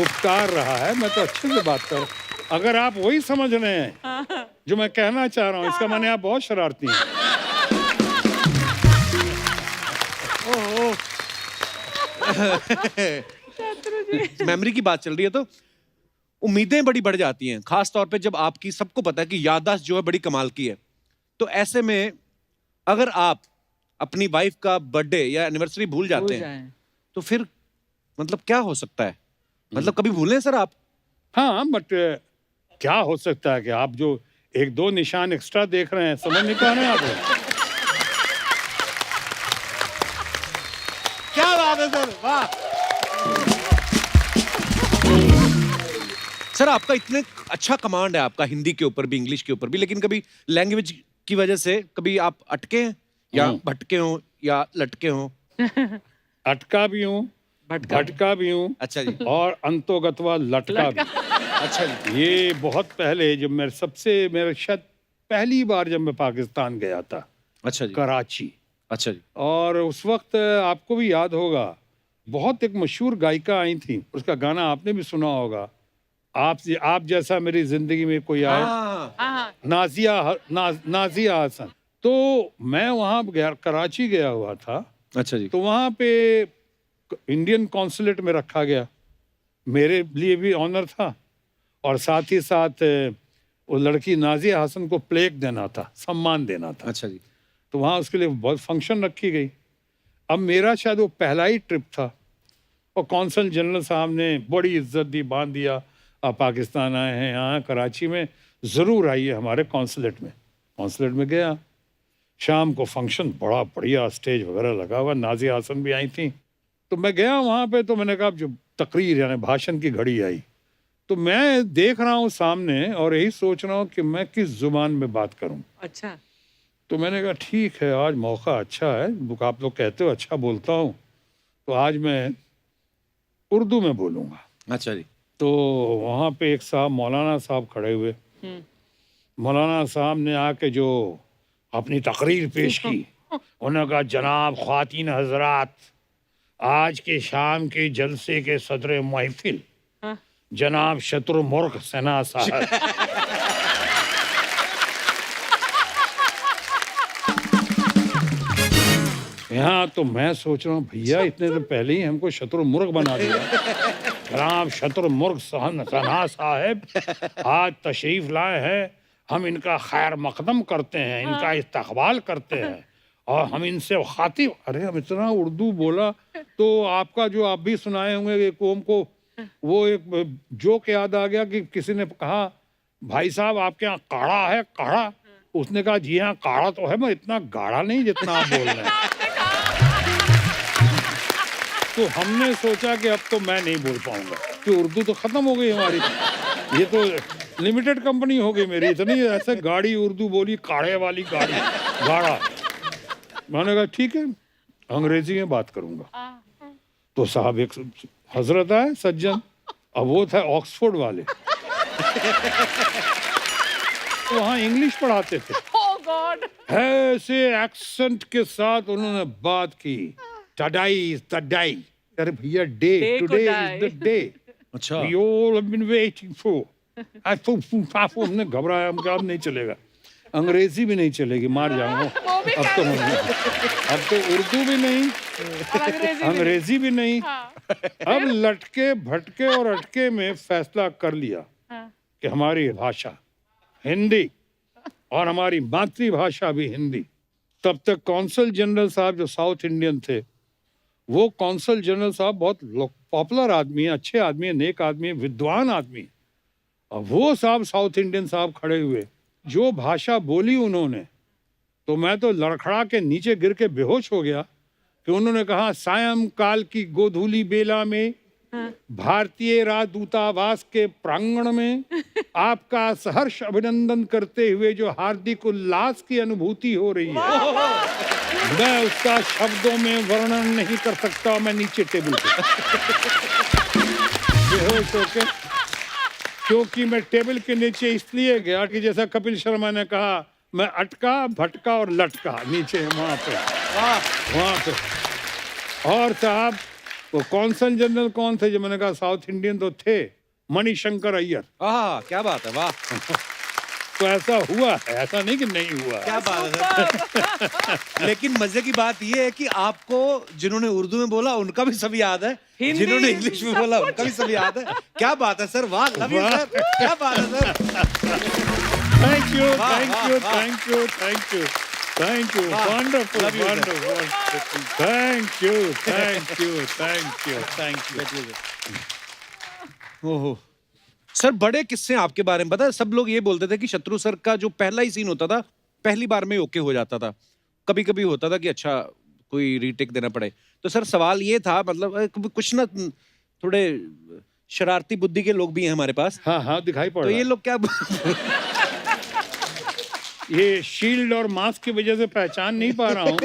उपकार रहा है। मैं तो अच्छे से बात कर रहा हूँ। अगर आप वही समझ रहे हैं जो मैं कहना चाह रहा हूँ, इसका माने आप बहुत शरारती हैं। मेमोरी की बात चल रही है तो उम्मीदें बड़ी बढ़ जाती हैं, खास तौर पे जब आपकी सबको पता है कि याददाश्त जो है बड़ी कमाल की है। तो ऐसे में अगर आप अपनी वाइफ का बर्थडे या एनिवर्सरी भूल जाते हैं तो फिर मतलब क्या हो सकता है? मतलब कभी भूलें सर आप? हाँ, बट क्या हो सकता है कि आप जो एक दो निशान एक्स्ट्रा देख रहे हैं, समझ नहीं पा रहे हैं आप? क्या बात है सर, वाह। सर आपका इतने अच्छा कमांड है आपका हिंदी के ऊपर भी, इंग्लिश के ऊपर भी, लेकिन कभी लैंग्वेज की वजह से कभी आप अटके हैं या भटके हो या लटके हो? अटका भी हूँ, भटका भी हूँ, अच्छा जी। और अंतोगतवा लटका भी। अच्छा जी। ये बहुत पहले जब मेरे शायद पहली बार जब मैं पाकिस्तान गया था, अच्छा जी। कराची, अच्छा जी। और उस वक्त आपको भी याद होगा बहुत एक मशहूर गायिका आई थी, उसका गाना आपने भी सुना होगा, आप जैसा मेरी जिंदगी में कोई आए, हाँ नाजिया हसन। तो मैं वहाँ कराची गया हुआ था, अच्छा जी। तो वहाँ पे इंडियन कॉन्सुलेट में रखा गया, मेरे लिए भी ऑनर था, और साथ ही साथ वो लड़की नाजिया हसन को प्लेक देना था, सम्मान देना था। अच्छा जी। तो वहाँ उसके लिए बहुत फंक्शन रखी गई। अब मेरा शायद वो पहला ही ट्रिप था, और कौंसल जनरल साहब ने बड़ी इज्जत दी, बांध दिया, आप पाकिस्तान आए हैं, यहाँ कराची में ज़रूर आइए हमारे कौंसलेट में। कौंसलेट में गया, शाम को फंक्शन बड़ा बढ़िया, स्टेज वगैरह लगा हुआ, नाजिया हसन भी आई थी। तो मैं गया वहाँ पे, तो मैंने कहा जो तकरीर यानी भाषण की घड़ी आई, तो मैं देख रहा हूँ सामने और यही सोच रहा हूँ कि मैं किस जुबान में बात करूँ। अच्छा तो मैंने कहा ठीक है, आज मौका अच्छा है, आप लोग कहते हो अच्छा बोलता हूँ, तो आज मैं उर्दू में बोलूँगा। अच्छा जी। तो वहाँ पे एक साहब मौलाना साहब खड़े हुए, मौलाना साहब ने आके जो अपनी तकरीर पेश की, उन्होंने कहा जनाब ख्वातीन हजरात, आज के शाम के जलसे के सदर महफिल जनाब शत्रुमुर्ख सिन्हा साहब। यहाँ तो मैं सोच रहा हूँ भैया इतने तो पहले ही हमको शत्रुमुर्ख बना दिया। जनाब शत्रुमुर्ख सिन्हा साहब आज तशरीफ लाए हैं, हम इनका खैर मकदम करते हैं, इनका इस्तकबाल करते हैं, और हम इनसे खातिब। अरे हम इतना उर्दू बोला तो आपका जो आप भी सुनाए होंगे एक हमको वो एक जोक याद आ गया कि किसी ने कहा भाई साहब आपके यहाँ काढ़ा है, काढ़ा? उसने कहा जी हाँ काढ़ा तो है, मैं इतना गाढ़ा नहीं जितना आप बोल रहे हैं। तो हमने सोचा कि अब तो मैं नहीं बोल पाऊंगा कि उर्दू तो खत्म हो गई हमारी, ये तो लिमिटेड कंपनी हो गई मेरी, इतनी ऐसे गाड़ी उर्दू बोली, काढ़े वाली गाड़ी, गाढ़ा। मैंने कहा ठीक है अंग्रेजी में बात करूंगा। तो साहब एक हजरत आए सज्जन, अब वो था ऑक्सफोर्ड वाले, तो वहाँ इंग्लिश पढ़ाते थे, Oh God! ऐसे एक्सेंट के साथ उन्होंने बात की, टुडे इज द डे। अरे भैया डे, Day को today die. Is the day, अच्छा। we all have been waiting for। हमने घबराया, हम कहा अब नहीं चलेगा, अंग्रेजी भी नहीं चलेगी, मार जाऊंगा। वो भी अब तो अब तो उर्दू भी नहीं, और अंग्रेजी भी नहीं। हाँ। अब लटके भटके और अटके में फैसला कर लिया हाँ। कि हमारी भाषा हिंदी और हमारी मातृभाषा भी हिंदी, तब तक कौंसल जनरल साहब जो साउथ इंडियन थे, वो कौंसल जनरल साहब बहुत पॉपुलर आदमी है, अच्छे आदमी है, नेक आदमी है, विद्वान आदमी है। और वो साहब साउथ इंडियन साहब खड़े हुए, जो भाषा बोली उन्होंने, तो मैं तो लड़खड़ा के नीचे गिर के बेहोश हो गया कि उन्होंने कहा, सायंकाल की गोधूली बेला में भारतीय राजदूतावास के प्रांगण में आपका सहर्ष अभिनंदन करते हुए जो हार्दिक उल्लास की अनुभूति हो रही है, मैं उसका शब्दों में वर्णन नहीं कर सकता। मैं नीचे टेबल पे बेहोश होके, क्योंकि मैं टेबल के नीचे इसलिए गया कि जैसा कपिल शर्मा ने कहा, मैं अटका भटका और लटका नीचे वहां पे। और साहब वो कौंसल जनरल कौन थे? जो मैंने कहा साउथ इंडियन तो थे, मणिशंकर अय्यर। क्या बात है, वाह। तो ऐसा हुआ है, ऐसा नहीं कि नहीं हुआ है। क्या बात है। लेकिन मजे की बात ये है कि आपको जिन्होंने उर्दू में बोला उनका भी सब याद है, हिंदी, जिन्होंने इंग्लिश में बोला उनका भी सब याद है। क्या बात है सर, वाह, लव यू सर, क्या बात है सर। थैंक यू, वाह, थैंक वाह, यू, वाह। Thank you, thank you, thank you, wonderful, Love you, sir. Wonderful, thank you, thank you, thank you, thank you. ओहो सर, बड़े किस्से आपके बारे में पता है। सब लोग ये बोलते थे कि शत्रु सर का जो पहला ही सीन होता था, पहली बार में ओके हो जाता था। कभी कभी होता था कि अच्छा कोई रीटेक देना पड़े। तो सर सवाल ये था, मतलब कुछ ना थोड़े शरारती बुद्धि के लोग भी हैं हमारे पास, हाँ हाँ, दिखाई पड़ तो रहा ये है। लोग क्या ये शील्ड और मास्क की वजह से पहचान नहीं पा रहा हूँ,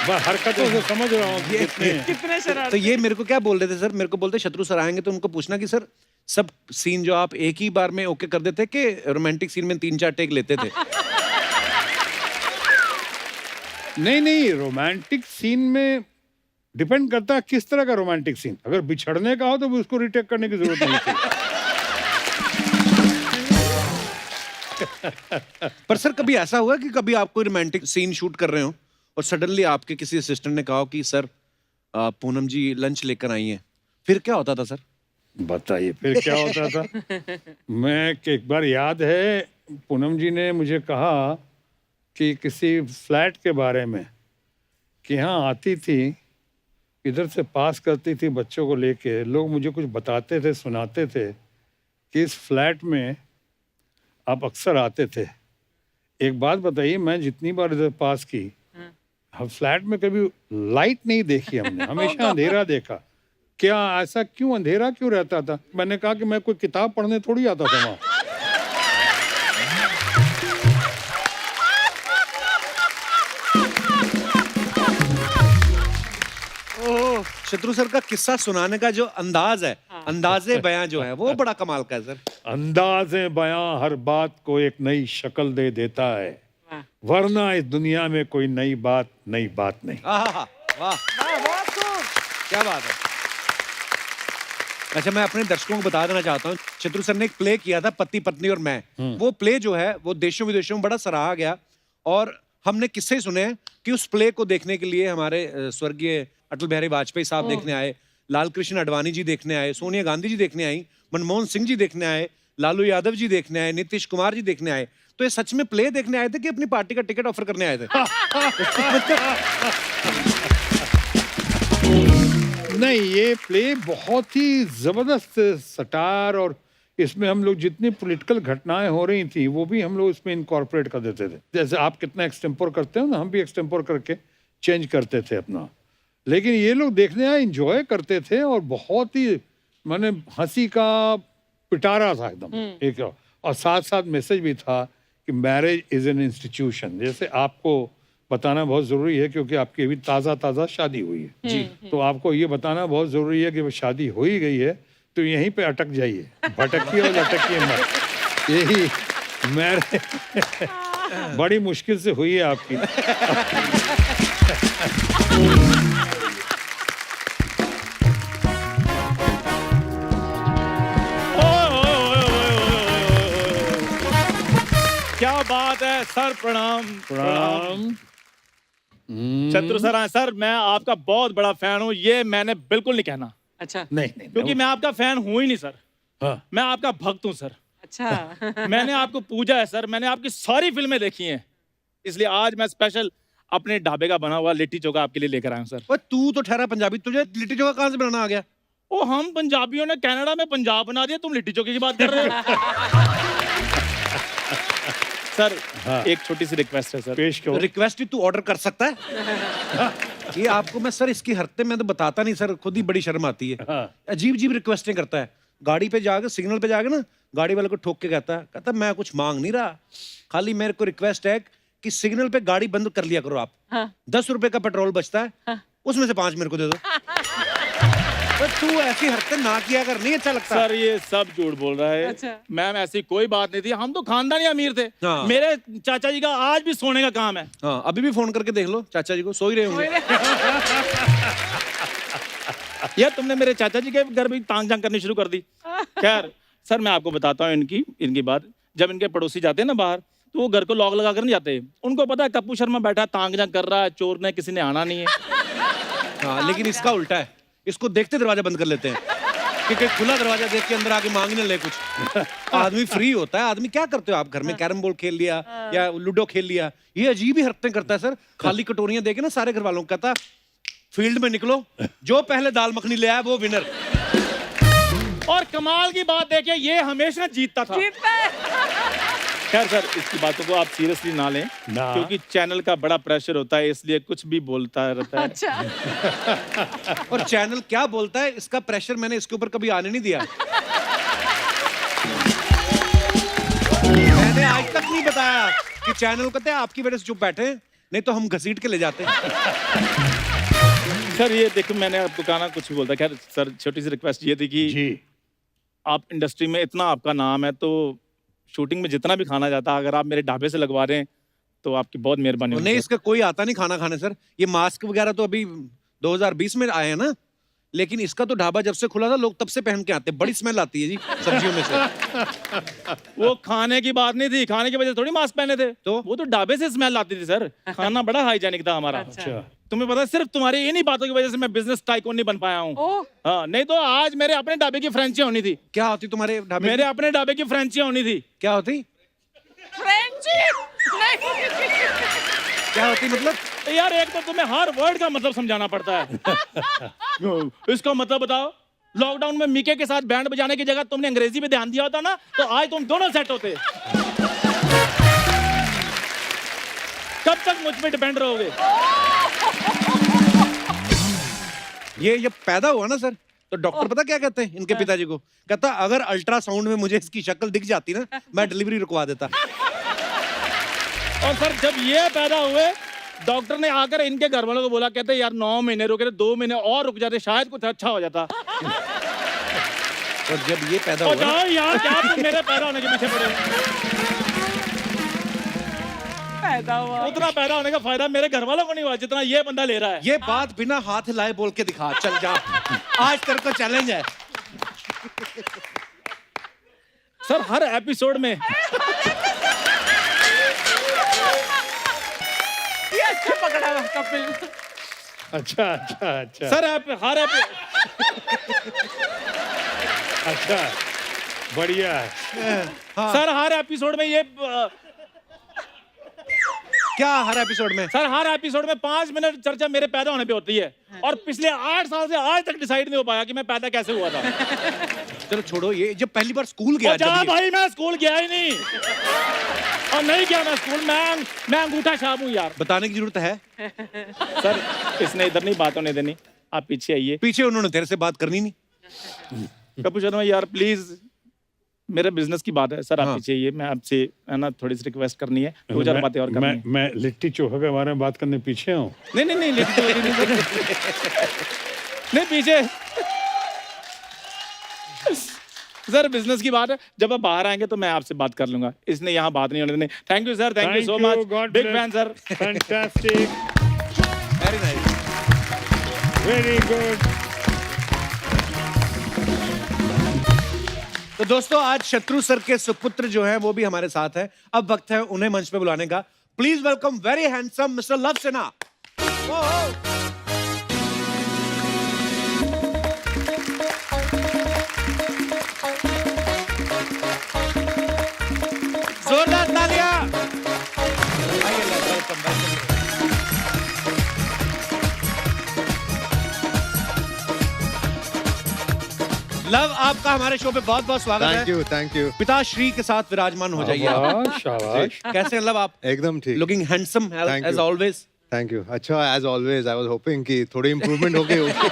बस हरकतों से समझ रहा हूँ कि कितने हैं। कितने शरारती। तो ये मेरे को क्या बोल रहे थे सर, मेरे को बोलते शत्रु सर आएंगे तो उनको पूछना कि सर सब सीन जो आप एक ही बार में ओके कर देते कि रोमांटिक सीन में 3-4 टेक लेते थे? नहीं, रोमांटिक सीन में डिपेंड करता है किस तरह का रोमांटिक सीन। अगर बिछड़ने का हो तो उसको रिटेक करने की जरूरत नहीं थी। पर सर कभी ऐसा हुआ कि कभी आप कोई रोमांटिक सीन शूट कर रहे हो और सडनली आपके किसी असिस्टेंट ने कहा कि सर पूनम जी लंच लेकर आई हैं, फिर क्या होता था सर? बताइए फिर क्या होता था। मैं एक बार याद है, पूनम जी ने मुझे कहा कि किसी फ्लैट के बारे में, कि यहाँ आती थी, इधर से पास करती थी बच्चों को लेके, लोग मुझे कुछ बताते थे, सुनाते थे कि इस फ्लैट में आप अक्सर आते थे। एक बात बताइए, मैं जितनी बार इधर पास की, हम फ्लैट में कभी लाइट नहीं देखी हमने, हमेशा अंधेरा देखा। क्या ऐसा क्यों, अंधेरा क्यों रहता था? मैंने कहा कि मैं कोई किताब पढ़ने थोड़ी आता था वहाँ। शत्रु सर का किस्सा सुनाने का जो अंदाज है, अंदाजे बयां जो है, वो बड़ा कमाल का है सर। अंदाज़े बयां हर बात को एक नई शक्ल दे देता है, वाह। वरना इस दुनिया में कोई नई बात नहीं। आहा, वाह, क्या बात है। अच्छा, मैं अपने दर्शकों को बता देना चाहता हूँ, शत्रु सर ने एक प्ले किया था, पति पत्नी और मैं। वो प्ले जो है वो देशों विदेशों में बड़ा सराहा गया, और हमने किस्से सुने हैं कि उस प्ले को देखने के लिए हमारे स्वर्गीय अटल बिहारी वाजपेयी साहब देखने आए, लाल कृष्ण आडवाणी जी देखने आए, सोनिया गांधी जी देखने आई, मनमोहन सिंह जी देखने आए, लालू यादव जी देखने आए, नीतीश कुमार जी देखने आए। तो ये सच में प्ले देखने आए थे कि अपनी पार्टी का टिकट ऑफर करने आए थे? नहीं, ये प्ले बहुत ही जबरदस्त सटार, और इसमें हम लोग जितनी पॉलिटिकल घटनाएं हो रही थी वो भी हम लोग इसमें इनकॉर्पोरेट कर देते थे। जैसे आप कितना एक्सटेम्पोर करते हो ना, हम भी एक्सटेम्पोर करके चेंज करते थे अपना। लेकिन ये लोग देखने आए, इंजॉय करते थे, और बहुत ही माने हंसी का पिटारा था एकदम एक। और साथ साथ मैसेज भी था कि मैरिज इज एन इंस्टीट्यूशन। जैसे आपको बताना बहुत ज़रूरी है, क्योंकि आपकी अभी ताज़ा शादी हुई है जी, तो आपको ये बताना बहुत ज़रूरी है कि वो शादी हो ही गई है तो यहीं पे अटक जाइए, भटकिए और लटकिए मत। यही मैरिज बड़ी मुश्किल से हुई है आपकी। क्या बात है सर, प्रणाम प्रणाम। शत्रु सर आए सर, मैं आपका बहुत बड़ा फैन हूँ, ये मैंने बिल्कुल नहीं कहना, अच्छा नहीं, क्योंकि मैं आपका फैन हूँ ही नहीं सर। हाँ। मैं आपका भक्त हूँ सर। अच्छा। मैंने आपको पूजा है सर, मैंने आपकी सारी फिल्में देखी हैं, इसलिए आज मैं स्पेशल अपने ढाबे का बना हुआ लिट्टी चोखा आपके लिए लेकर आया हूँ सर। ओए तू तो ठहरा पंजाबी, तुझे लिट्टी चोखा कहाँ से बनाना आ गया? ओ हम पंजाबियों ने कनाडा में पंजाब बना दिया, तुम लिट्टी चोखे की बात कर रहे हो। सर हाँ। एक छोटी सी रिक्वेस्ट है सर। पेश करो। रिक्वेस्ट ही तू ऑर्डर कर सकता है? ये आपको मैं सर इसकी हरकतें मैं तो बताता नहीं सर, खुद ही बड़ी शर्म आती है। हाँ। अजीब अजीब रिक्वेस्टें करता है। गाड़ी पे जाके सिग्नल पे जाके ना गाड़ी वाले को ठोक के कहता मैं कुछ मांग नहीं रहा, खाली मेरे को रिक्वेस्ट है कि सिग्नल पे गाड़ी बंद कर लिया करो आप। हाँ। 10 रुपए का पेट्रोल बचता है, हाँ। उसमें से 5 मेरे को दे दो। तो तू ऐसी हरकतें ना किया कर, नहीं अच्छा लगता। सर ये सब झूठ बोल रहा है। अच्छा। मैम ऐसी कोई बात नहीं थी, हम तो खानदानी अमीर थे। हाँ। मेरे चाचा जी का आज भी सोने का काम है। हाँ, अभी भी फोन करके देख लो चाचा जी को, सो ही रहे होंगे। यार तुमने मेरे चाचा जी के घर भी तांग झांग करनी शुरू कर दी। खैर सर मैं आपको बताता हूँ इनकी बात। जब इनके पड़ोसी जाते हैं ना बाहर, तो वो घर को लॉक लगा कर नहीं जाते। उनको पता है कप्पू शर्मा बैठा तांग झांग कर रहा है, चोर ने किसी ने आना नहीं है। हाँ, लेकिन इसका उल्टा है, इसको देखते दरवाजा बंद कर लेते हैं क्योंकि खुला दरवाजा देख के अंदर आके मांग ना ले कुछ। आदमी फ्री होता है। आदमी क्या करते हो आप घर में? कैरम बोर्ड खेल लिया या लूडो खेल लिया। ये अजीब ही हरकतें करता है सर। खाली कटोरियां देके ना सारे घर वालों को कहता फील्ड में निकलो, जो पहले दाल मखनी ले आया वो विनर। और कमाल की बात देखिए, ये हमेशा जीतता था। जीतता है। खैर सर इसकी बातों को आप सीरियसली ना लें, ना। क्योंकि चैनल का बड़ा प्रेशर होता है, इसलिए कुछ भी बोलता रहता है। अच्छा। और चैनल क्या बोलता है इसका प्रेशर मैंने इसके ऊपर कभी आने नहीं दिया। मैंने आज तक नहीं बताया कि चैनल कहते हैं आपकी वजह से चुप बैठे हैं, नहीं तो हम घसीट के ले जाते हैं। सर ये देखो मैंने आपको कहा ना कुछ भी बोलता। खैर सर छोटी सी रिक्वेस्ट ये थी कि जी आप इंडस्ट्री में इतना आपका नाम है, तो शूटिंग में जितना भी खाना जाता है अगर आप मेरे ढाबे से लगवा रहे हैं तो आपकी बहुत मेहरबानी होगी। नहीं, इसका कोई आता नहीं खाना खाने सर। ये मास्क वगैरह तो अभी 2020 में आए हैं ना, लेकिन इसका तो ढाबा जब से खुला था लोग तब से पहन के आते हैं। बड़ी स्मेल आती है जी सब्जियों में से। वो खाने की बात नहीं थी, खाने की वजह से थोड़ी मास्क पहने थे, तो? वो तो ढाबे से स्मेल आती थी सर। खाना बड़ा हाइजेनिक था हमारा। अच्छा तुम्हें पता है सिर्फ तुम्हारी इन्हीं बातों की वजह से मैं बिजनेस टाइकून नहीं बन पाया हूँ। ओह। हाँ, नहीं तो आज मेरे अपने ढाबे की फ्रेंची होनी थी। क्या होती तुम्हारे ढाबे? मेरे अपने ढाबे की फ्रेंची होनी थी। क्या होती? फ्रेंची नहीं। क्या होती मतलब? यार एक तो तुम्हें हर वर्ड का मतलब समझाना पड़ता है। इसका मतलब बताओ। लॉकडाउन में मीके के साथ बैंड बजाने की जगह तुमने अंग्रेजी पे ध्यान दिया होता ना, तो आज तुम दोनों सेट होते। कब तक मुझ पे डिपेंड रहोगे? ये जब पैदा हुआ ना सर, तो डॉक्टर पता क्या कहते हैं इनके पिताजी को? कहता अगर अल्ट्रासाउंड में मुझे इसकी शक्ल दिख जाती ना, मैं डिलीवरी रुकवा देता। और सर जब ये पैदा हुए, डॉक्टर ने आकर इनके घर वालों को बोला, कहते यार 9 महीने रुके थे, 2 महीने और रुक जाते शायद कुछ अच्छा हो जाता। और जब ये पैदा और हुआ ना, जाओ यार, क्या तुम मेरे पैदा होने के पीछे पड़े? पैदा हुआ। उतना पैदा होने का फायदा मेरे घर वालों को नहीं हुआ जितना ये बंदा ले रहा है। ये बात बिना हाथ हिलाए बोल के दिखा, चल जा। आज तेरे को चैलेंज है। सर हर एपिसोड में ये अच्छा पकड़ा हुआ कपिल। अच्छा अच्छा अच्छा सर अच्छा बढ़िया है। सर हर एपिसोड में ये क्या हर एपिसोड में? सर हर एपिसोड में 5 मिनट चर्चा मेरे पैदा होने पे होती है, और पिछले 8 साल से आज तक डिसाइड नहीं हो पाया कि मैं पैदा कैसे हुआ था। चलो छोड़ो, ये जब पहली बार स्कूल गया और जा जब ये- भाई, मैं स्कूल गया ही नहीं, और नहीं गया मैं स्कूल। मैं अंगूठा छाप हूँ यार। बताने की जरूरत है? सर इसने इधर नहीं बात होने देनी, आप पीछे आइए। पीछे उन्होंने तेरे से बात करनी नहीं। कपूर शर्मा यार प्लीज, मेरे बिजनेस की बात है सर, आप हाँ। पीछे आइए। मैं आपसे है ना थोड़ी सी रिक्वेस्ट करनी है, 2-4 बातें और करनी है। मैं लिट्टी चोखा के बारे में बात करने पीछे हूँ। नहीं लिट्टी चोखा नहीं सर। नहीं पीछे सर बिजनेस की बात है, जब आप बाहर आएंगे तो मैं आपसे बात कर लूंगा, इसने यहाँ बात नहीं होने देनी। Thank you sir, thank you so much, big fan sir. Fantastic, very nice. Very good. तो दोस्तों आज शत्रु सर के सुपुत्र जो हैं वो भी हमारे साथ हैं। अब वक्त है उन्हें मंच पे बुलाने का। Please welcome very handsome mister love Sinha. जोरदार तालियां। आइए लव। लव, आपका हमारे शो पे बहुत बहुत स्वागत है। Thank you. पिताश्री के साथ विराजमान हो जाइए आप। वाह, शाबाश। कैसे हैं लव आप? एकदम ठीक। Looking handsome Thank as you. Always. Thank you. अच्छा, as always I was hoping कि थोड़ी इम्प्रूवमेंट हो गई होगी।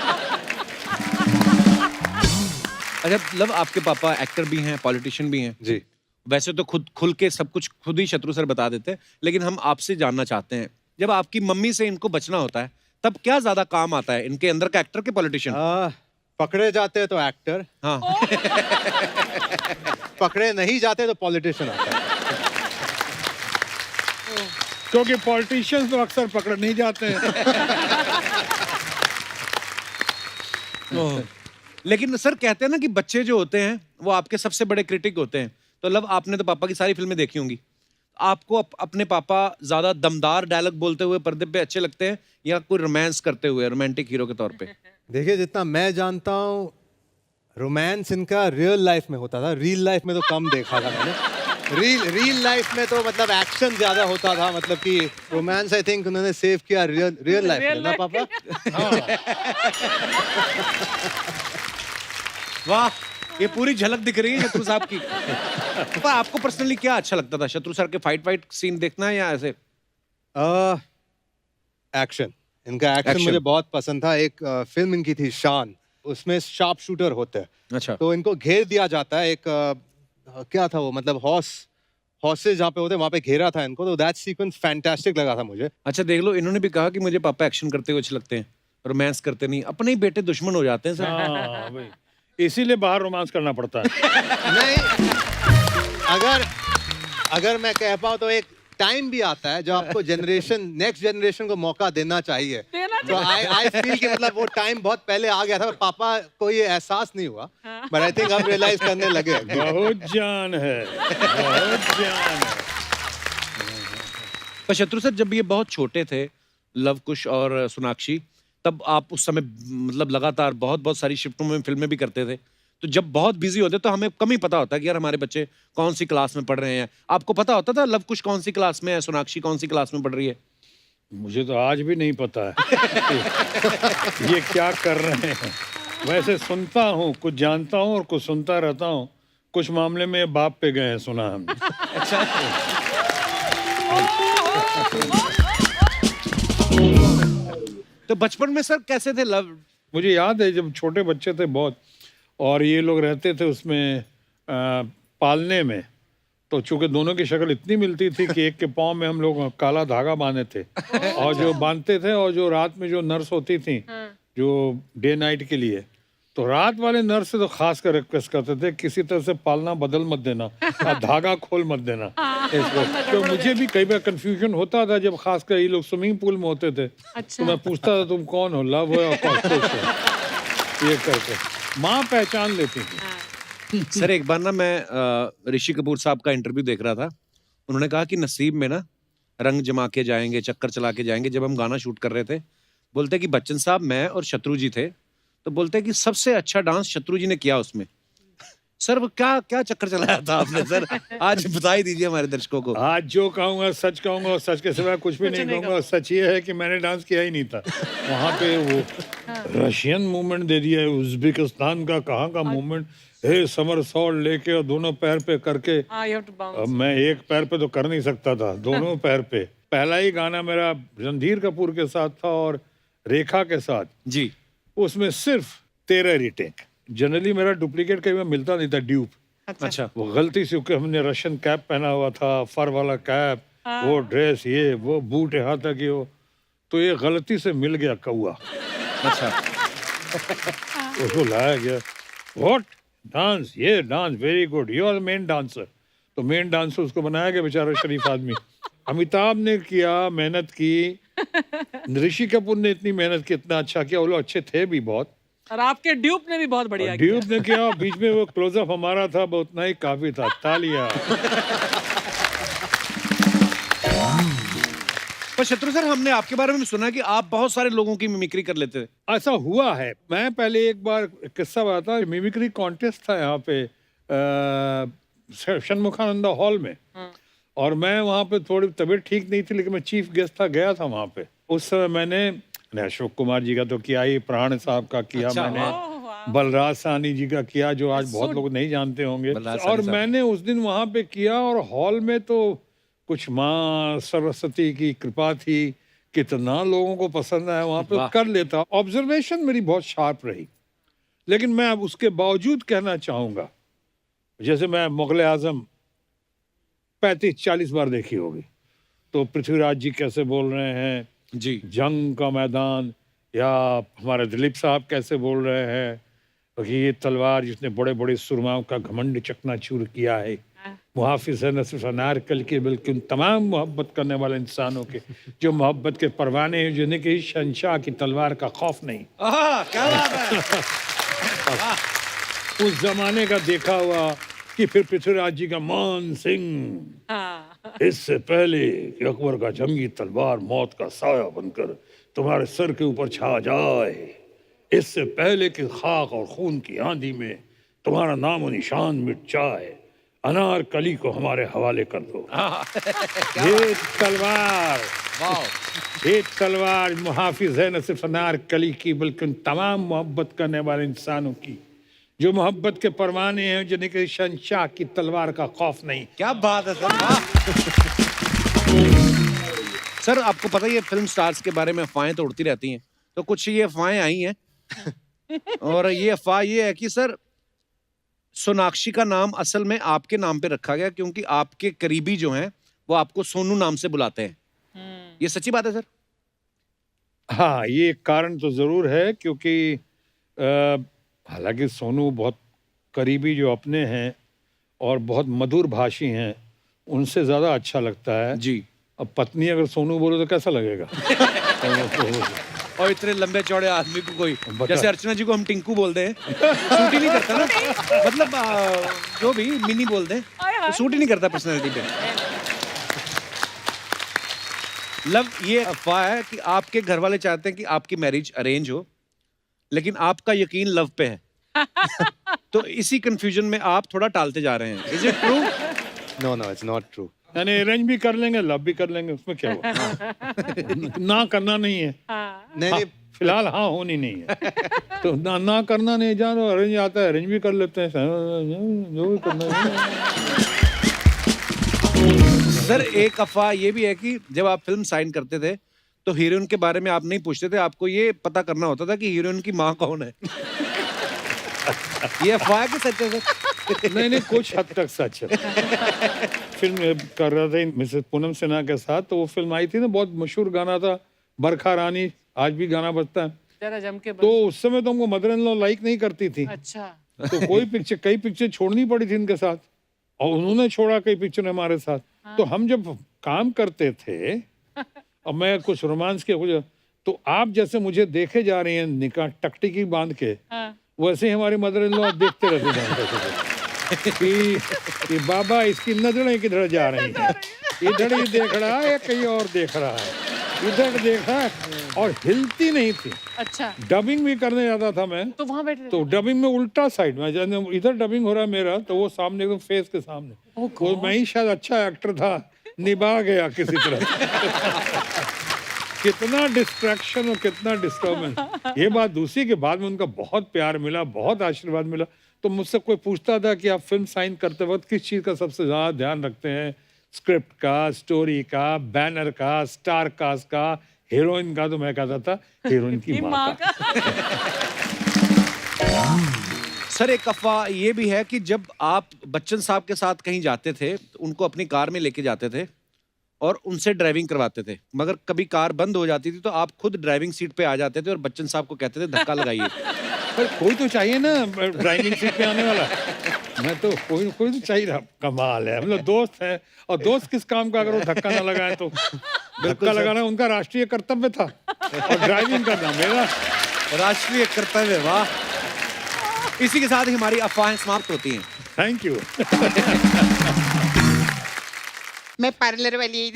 अच्छा लव, आपके पापा एक्टर भी हैं, पॉलिटिशियन भी हैं। जी। वैसे तो खुद खुल के सब कुछ खुद ही शत्रु सर बता देते हैं, लेकिन हम आपसे जानना चाहते हैं, जब आपकी मम्मी से इनको बचना होता है तब क्या ज्यादा काम आता है, इनके अंदर का एक्टर के पॉलिटिशियन? पकड़े जाते हैं तो एक्टर, हाँ। पकड़े नहीं जाते तो पॉलिटिशियन आता है। क्योंकि पॉलिटिशियंस तो अक्सर पकड़ नहीं जाते हैं। लेकिन सर कहते हैं ना कि बच्चे जो होते हैं वो आपके सबसे बड़े क्रिटिक होते हैं। तो लव, आपने तो पापा की सारी फिल्में देखी होंगी, आपको अपने पापा ज्यादा दमदार डायलॉग बोलते हुए पर्दे पे अच्छे लगते हैं या कोई रोमांस करते हुए रोमांटिक हीरो के तौर पे? देखिए, जितना मैं जानता हूँ रोमांस इनका रियल लाइफ में होता था, रियल लाइफ में तो कम देखा था मैंने। रियल लाइफ में तो मतलब एक्शन ज्यादा होता था, मतलब कि रोमांस आई थिंक उन्होंने सेव किया रियल लाइफ में ना पापा। वाह, ये पूरी झलक दिख रही है शत्रु साहब की। पापा, आपको पर्सनली क्या अच्छा लगता था, शत्रु सर के फाइट सीन देखना या ऐसे? एक्शन, इनका एक्शन मुझे बहुत पसंद था। एक फिल्म इनकी थी शान, उसमें शार्प शूटर होते हैं। अच्छा। तो इनको घेर दिया जाता है, एक क्या था वो, मतलब हॉर्सेस जहाँ पे होते हैं वहाँ पे घेरा था इनको, तो दैट सीक्वेंस फैंटास्टिक लगा था मुझे। अच्छा देख लो, इन्होंने भी कहा कि मुझे पापा एक्शन करते हुए अच्छे लगते हैं, रोमांस करते नहीं। अपने ही बेटे दुश्मन हो जाते हैं सर। हाँ भाई, इसीलिए बाहर रोमांस करना पड़ता है। नहीं, अगर मैं कह पाऊँ तो एक टाइम भी आता है जब आपको नेक्स्ट जनरेशन को मौका देना चाहिए। तो आई फील कि मतलब वो टाइम बहुत पहले आ गया था, पापा को ये एहसास नहीं हुआ, बट आई थिंक हम रियलाइज करने लगे। बहुत जान है, बहुत जान है। पर शत्रु सर, जब ये बहुत छोटे थे, लव कुश और सोनाक्षी, तब आप उस समय मतलब लगातार बहुत सारी शिफ्टों में फिल्में भी करते थे। तो जब बहुत बिजी होते तो हमें कम ही पता होता है कि यार हमारे बच्चे कौन सी क्लास में पढ़ रहे हैं। आपको पता होता था लव कुश कौन सी क्लास में है, सोनाक्षी कौन सी क्लास में पढ़ रही है? मुझे तो आज भी नहीं पता है ये क्या कर रहे हैं। वैसे सुनता हूँ, कुछ जानता हूँ और कुछ सुनता रहता हूँ। कुछ मामले में बाप पे गए हैं, सुना हमने। अच्छा। तो बचपन में सर कैसे थे लव? मुझे याद है जब छोटे बच्चे थे बहुत, और ये लोग रहते थे उसमें पालने में, तो चूंकि दोनों की शक्ल इतनी मिलती थी कि एक के पाँव में हम लोग काला धागा बांधे थे, और जो बांधते थे, और जो रात में जो नर्स होती थी जो डे नाइट के लिए, तो रात वाले नर्स से तो खास कर रिक्वेस्ट करते थे किसी तरह से पालना बदल मत देना और धागा खोल मत देना इसको। तो मुझे भी कई बार कंफ्यूजन होता था जब खासकर ये लोग स्विमिंग पूल में होते थे। तो मैं पूछता था तुम कौन हो, लव हो या कुश हो, ये करके माँ पहचान लेती थी। सर एक बार ना मैं ऋषि कपूर साहब का इंटरव्यू देख रहा था, उन्होंने कहा कि नसीब में ना रंग जमा के जाएंगे, चक्कर चला के जाएंगे। जब हम गाना शूट कर रहे थे, बोलते कि बच्चन साहब, मैं और शत्रु जी थे, तो बोलते कि सबसे अच्छा डांस शत्रु जी ने किया उसमें। सर वो क्या क्या चक्कर चलाया था आपने सर? आज बता ही दीजिए हमारे दर्शकों को। आज जो कहूँगा सच कहूँगा, और सच के सिवा कुछ भी नहीं कहूँगा। और सच ये है कि मैंने डांस किया ही नहीं था वहाँ पे। वो रशियन मूवमेंट दे दिया है, उज्बेकिस्तान का कहाँ का मूवमेंट है, समरसॉल्ट लेके और दोनों पैर पे करके। अब मैं एक पैर पे तो कर नहीं सकता था, दोनों पैर पे। पहला ही गाना मेरा रणधीर कपूर के साथ था और रेखा के साथ जी, उसमें सिर्फ 13 रीटेक। जनरली मेरा डुप्लीकेट कहीं मिलता नहीं था, ड्यूप। अच्छा। वो गलती से, क्योंकि हमने रशियन कैप पहना हुआ था, फर वाला कैप, वो ड्रेस, ये वो बूट यहाँ तक ये हो, तो ये गलती से मिल गया कौआ। अच्छा। उसको लाया गया, व्हाट डांस, ये dance very good, you are main dancer. तो मेन डांसर उसको बनाया गया, बेचारा शरीफ आदमी। अमिताभ ने किया, मेहनत की, ऋषि कपूर ने इतनी मेहनत की, इतना अच्छा किया, वो लोग अच्छे थे भी बहुत। और आपके ड्यूप ने भी बहुत बढ़िया किया। ड्यूप ने किया, बीच में वो क्लोजअप हमारा था, वो उतना ही काफी था। तालियां। पर शत्रु सर, हमने आपके बारे में सुना कि आप बहुत सारे लोगों की मिमिक्री कर लेते थे। ऐसा हुआ है। मैं पहले एक बार किस्सा बताता, मिमिक्री कॉन्टेस्ट था यहाँ पे षणमुखानंदा हॉल में, और मैं वहाँ पे थोड़ी तबीयत ठीक नहीं थी, लेकिन मैं चीफ गेस्ट था, गया था वहाँ पे। उस समय मैंने अशोक कुमार जी का तो किया ही, प्राण साहब का किया। अच्छा, मैंने बलराज साहनी जी का किया, जो आज बहुत लोग नहीं जानते होंगे। बलराज साहनी और साहब। मैंने उस दिन वहां पे किया और हॉल में तो कुछ माँ सरस्वती की कृपा थी, कितना लोगों को पसंद आया वहां पे। वाह। कर लेता, ऑब्जर्वेशन मेरी बहुत शार्प रही। लेकिन मैं अब उसके बावजूद कहना चाहूंगा, जैसे मैं मुगल आजम 35-40 बार देखी होगी, तो पृथ्वीराज जी कैसे बोल रहे हैं, जी जंग का मैदान, या हमारे दिलीप साहब कैसे बोल रहे हैं कि ये तलवार जिसने बड़े बड़े सुरमाओं का घमंड चकनाचूर किया है, मुहाफिज है न सिर्फ अनारकली के बल्कि उन तमाम मोहब्बत करने वाले इंसानों के जो मोहब्बत के परवाने हैं, जिन्हें कि शहंशाह की तलवार का खौफ नहीं। क्या बात है। उस जमाने का देखा हुआ कि फिर पृथ्वीराज जी का मान सिंह, इससे पहले कि अकबर का जंगी तलवार मौत का साया बनकर तुम्हारे सर के ऊपर छा जाए, इससे पहले कि खाक और खून की आंधी में तुम्हारा नाम और निशान मिट जाए, अनारकली को हमारे हवाले कर दो। ये तलवार, ये तलवार मुहाफिज है न सिर्फ अनारकली की बल्कि उन तमाम मोहब्बत करने वाले इंसानों की जो मोहब्बत के परवाने हैं, जिन्हें कि शहंशाह की तलवार का खौफ नहीं। क्या बात है सर, वाह। सर आपको पता ही है फिल्म स्टार्स के बारे में अफवाहें तो उड़ती रहती हैं, तो कुछ ये अफवाहें आई हैं और ये अफवाह ये है कि सर सोनाक्षी का नाम असल में आपके नाम पे रखा गया क्योंकि आपके करीबी जो हैं वो आपको सोनू नाम से बुलाते हैं। ये सच्ची बात है सर? हाँ, ये कारण तो जरूर है, क्योंकि हालांकि सोनू बहुत करीबी जो अपने हैं और बहुत मधुर भाषी हैं, उनसे ज़्यादा अच्छा लगता है जी। अब पत्नी अगर सोनू बोले तो कैसा लगेगा? और इतने लंबे चौड़े आदमी को कोई, जैसे अर्चना जी को हम टिंकू बोलते हैं, सूट ही नहीं करता ना, मतलब जो भी मिनी बोलते हैं तो सूट ही नहीं करता पर्सनैलिटी पे। लव, ये अफवाह है कि आपके घर वाले चाहते हैं कि आपकी मैरिज अरेंज हो, लेकिन आपका यकीन लव पे है। तो इसी कंफ्यूजन में आप थोड़ा टालते जा रहे हैं। Is it true? No no, it's not true. यानी अरेंज भी कर लेंगे, लव भी कर लेंगे, उसमें क्या हुआ? ना करना नहीं है। नहीं नहीं, फिलहाल हाँ होनी नहीं है तो ना करना नहीं, जानो अरेंज आता है, अरेंज भी कर लेते हैं, जो भी करना है। सर एक अफवाह ये भी है कि जब आप फिल्म साइन करते थे तो हीरोइन के बारे में आप नहीं पूछते थे, आपको ये पता करना होता था कि हीरोइन की माँ कौन है। ये अफवाह है कि सच है सर? नहीं, कुछ हद तक सच है। फिल्म कर रहा था मिसेस पूनम सिन्हा के साथ, तो वो फिल्म आई थी ना, बहुत मशहूर गाना था बरखा रानी, आज भी गाना बजता है। जरा जम के तो उस समय तो हमको मदर इन लॉ लाइक नहीं करती थी, अच्छा। तो कई पिक्चर छोड़नी पड़ी थी इनके साथ, और उन्होंने छोड़ा कई पिक्चर हमारे साथ। तो हम जब काम करते थे और मैं कुछ रोमांस के कुछ, तो आप जैसे मुझे देखे जा रही हैं निकाह टकटिकी बांध के, वैसे ही हमारी मदर इन लॉ देखते रहते थे कि बाबा इसकी नजरें किधर जा रही हैं, इधर ही देख रहा है या कहीं और देख रहा है, इधर देख रहा है, और हिलती नहीं थी। अच्छा। डबिंग भी करने जाता था मैं, तो वहां बैठे तो डबिंग में उल्टा साइड में, इधर डबिंग हो रहा है मेरा, तो वो सामने एकदम फेस के सामने, वो मैं ही शायद अच्छा एक्टर था, निभा गया किसी तरह। कितना डिस्ट्रैक्शन और कितना डिस्टर्बेंस। ये बात दूसरी के बाद में उनका बहुत प्यार मिला, बहुत आशीर्वाद मिला। तो मुझसे कोई पूछता था कि आप फिल्म साइन करते वक्त किस चीज़ का सबसे ज़्यादा ध्यान रखते हैं, स्क्रिप्ट का, स्टोरी का, बैनर का, स्टार कास्ट का, हीरोइन का? तो मैं कहता था हीरोइन की माँ का। सर एक अफवाह ये भी है कि जब आप बच्चन साहब के साथ कहीं जाते थे तो उनको अपनी कार में लेके जाते थे और उनसे ड्राइविंग करवाते थे, मगर कभी कार बंद हो जाती थी तो आप खुद ड्राइविंग सीट पे आ जाते थे और बच्चन साहब को कहते थे धक्का लगाइए। पर कोई तो चाहिए ना ड्राइविंग सीट पे आने वाला, मैं तो कोई तो चाहिए था। कमाल है, मतलब दोस्त है, और दोस्त किस काम का अगर वो धक्का ना लगाए तो? धक्का लगाना उनका राष्ट्रीय कर्तव्य था और ड्राइविंग करना मेरा राष्ट्रीय कर्तव्य। वाह, इसी के साथ ही हमारी अफवाहें समाप्त होती हैं। Thank you. मैं पार्लर वाली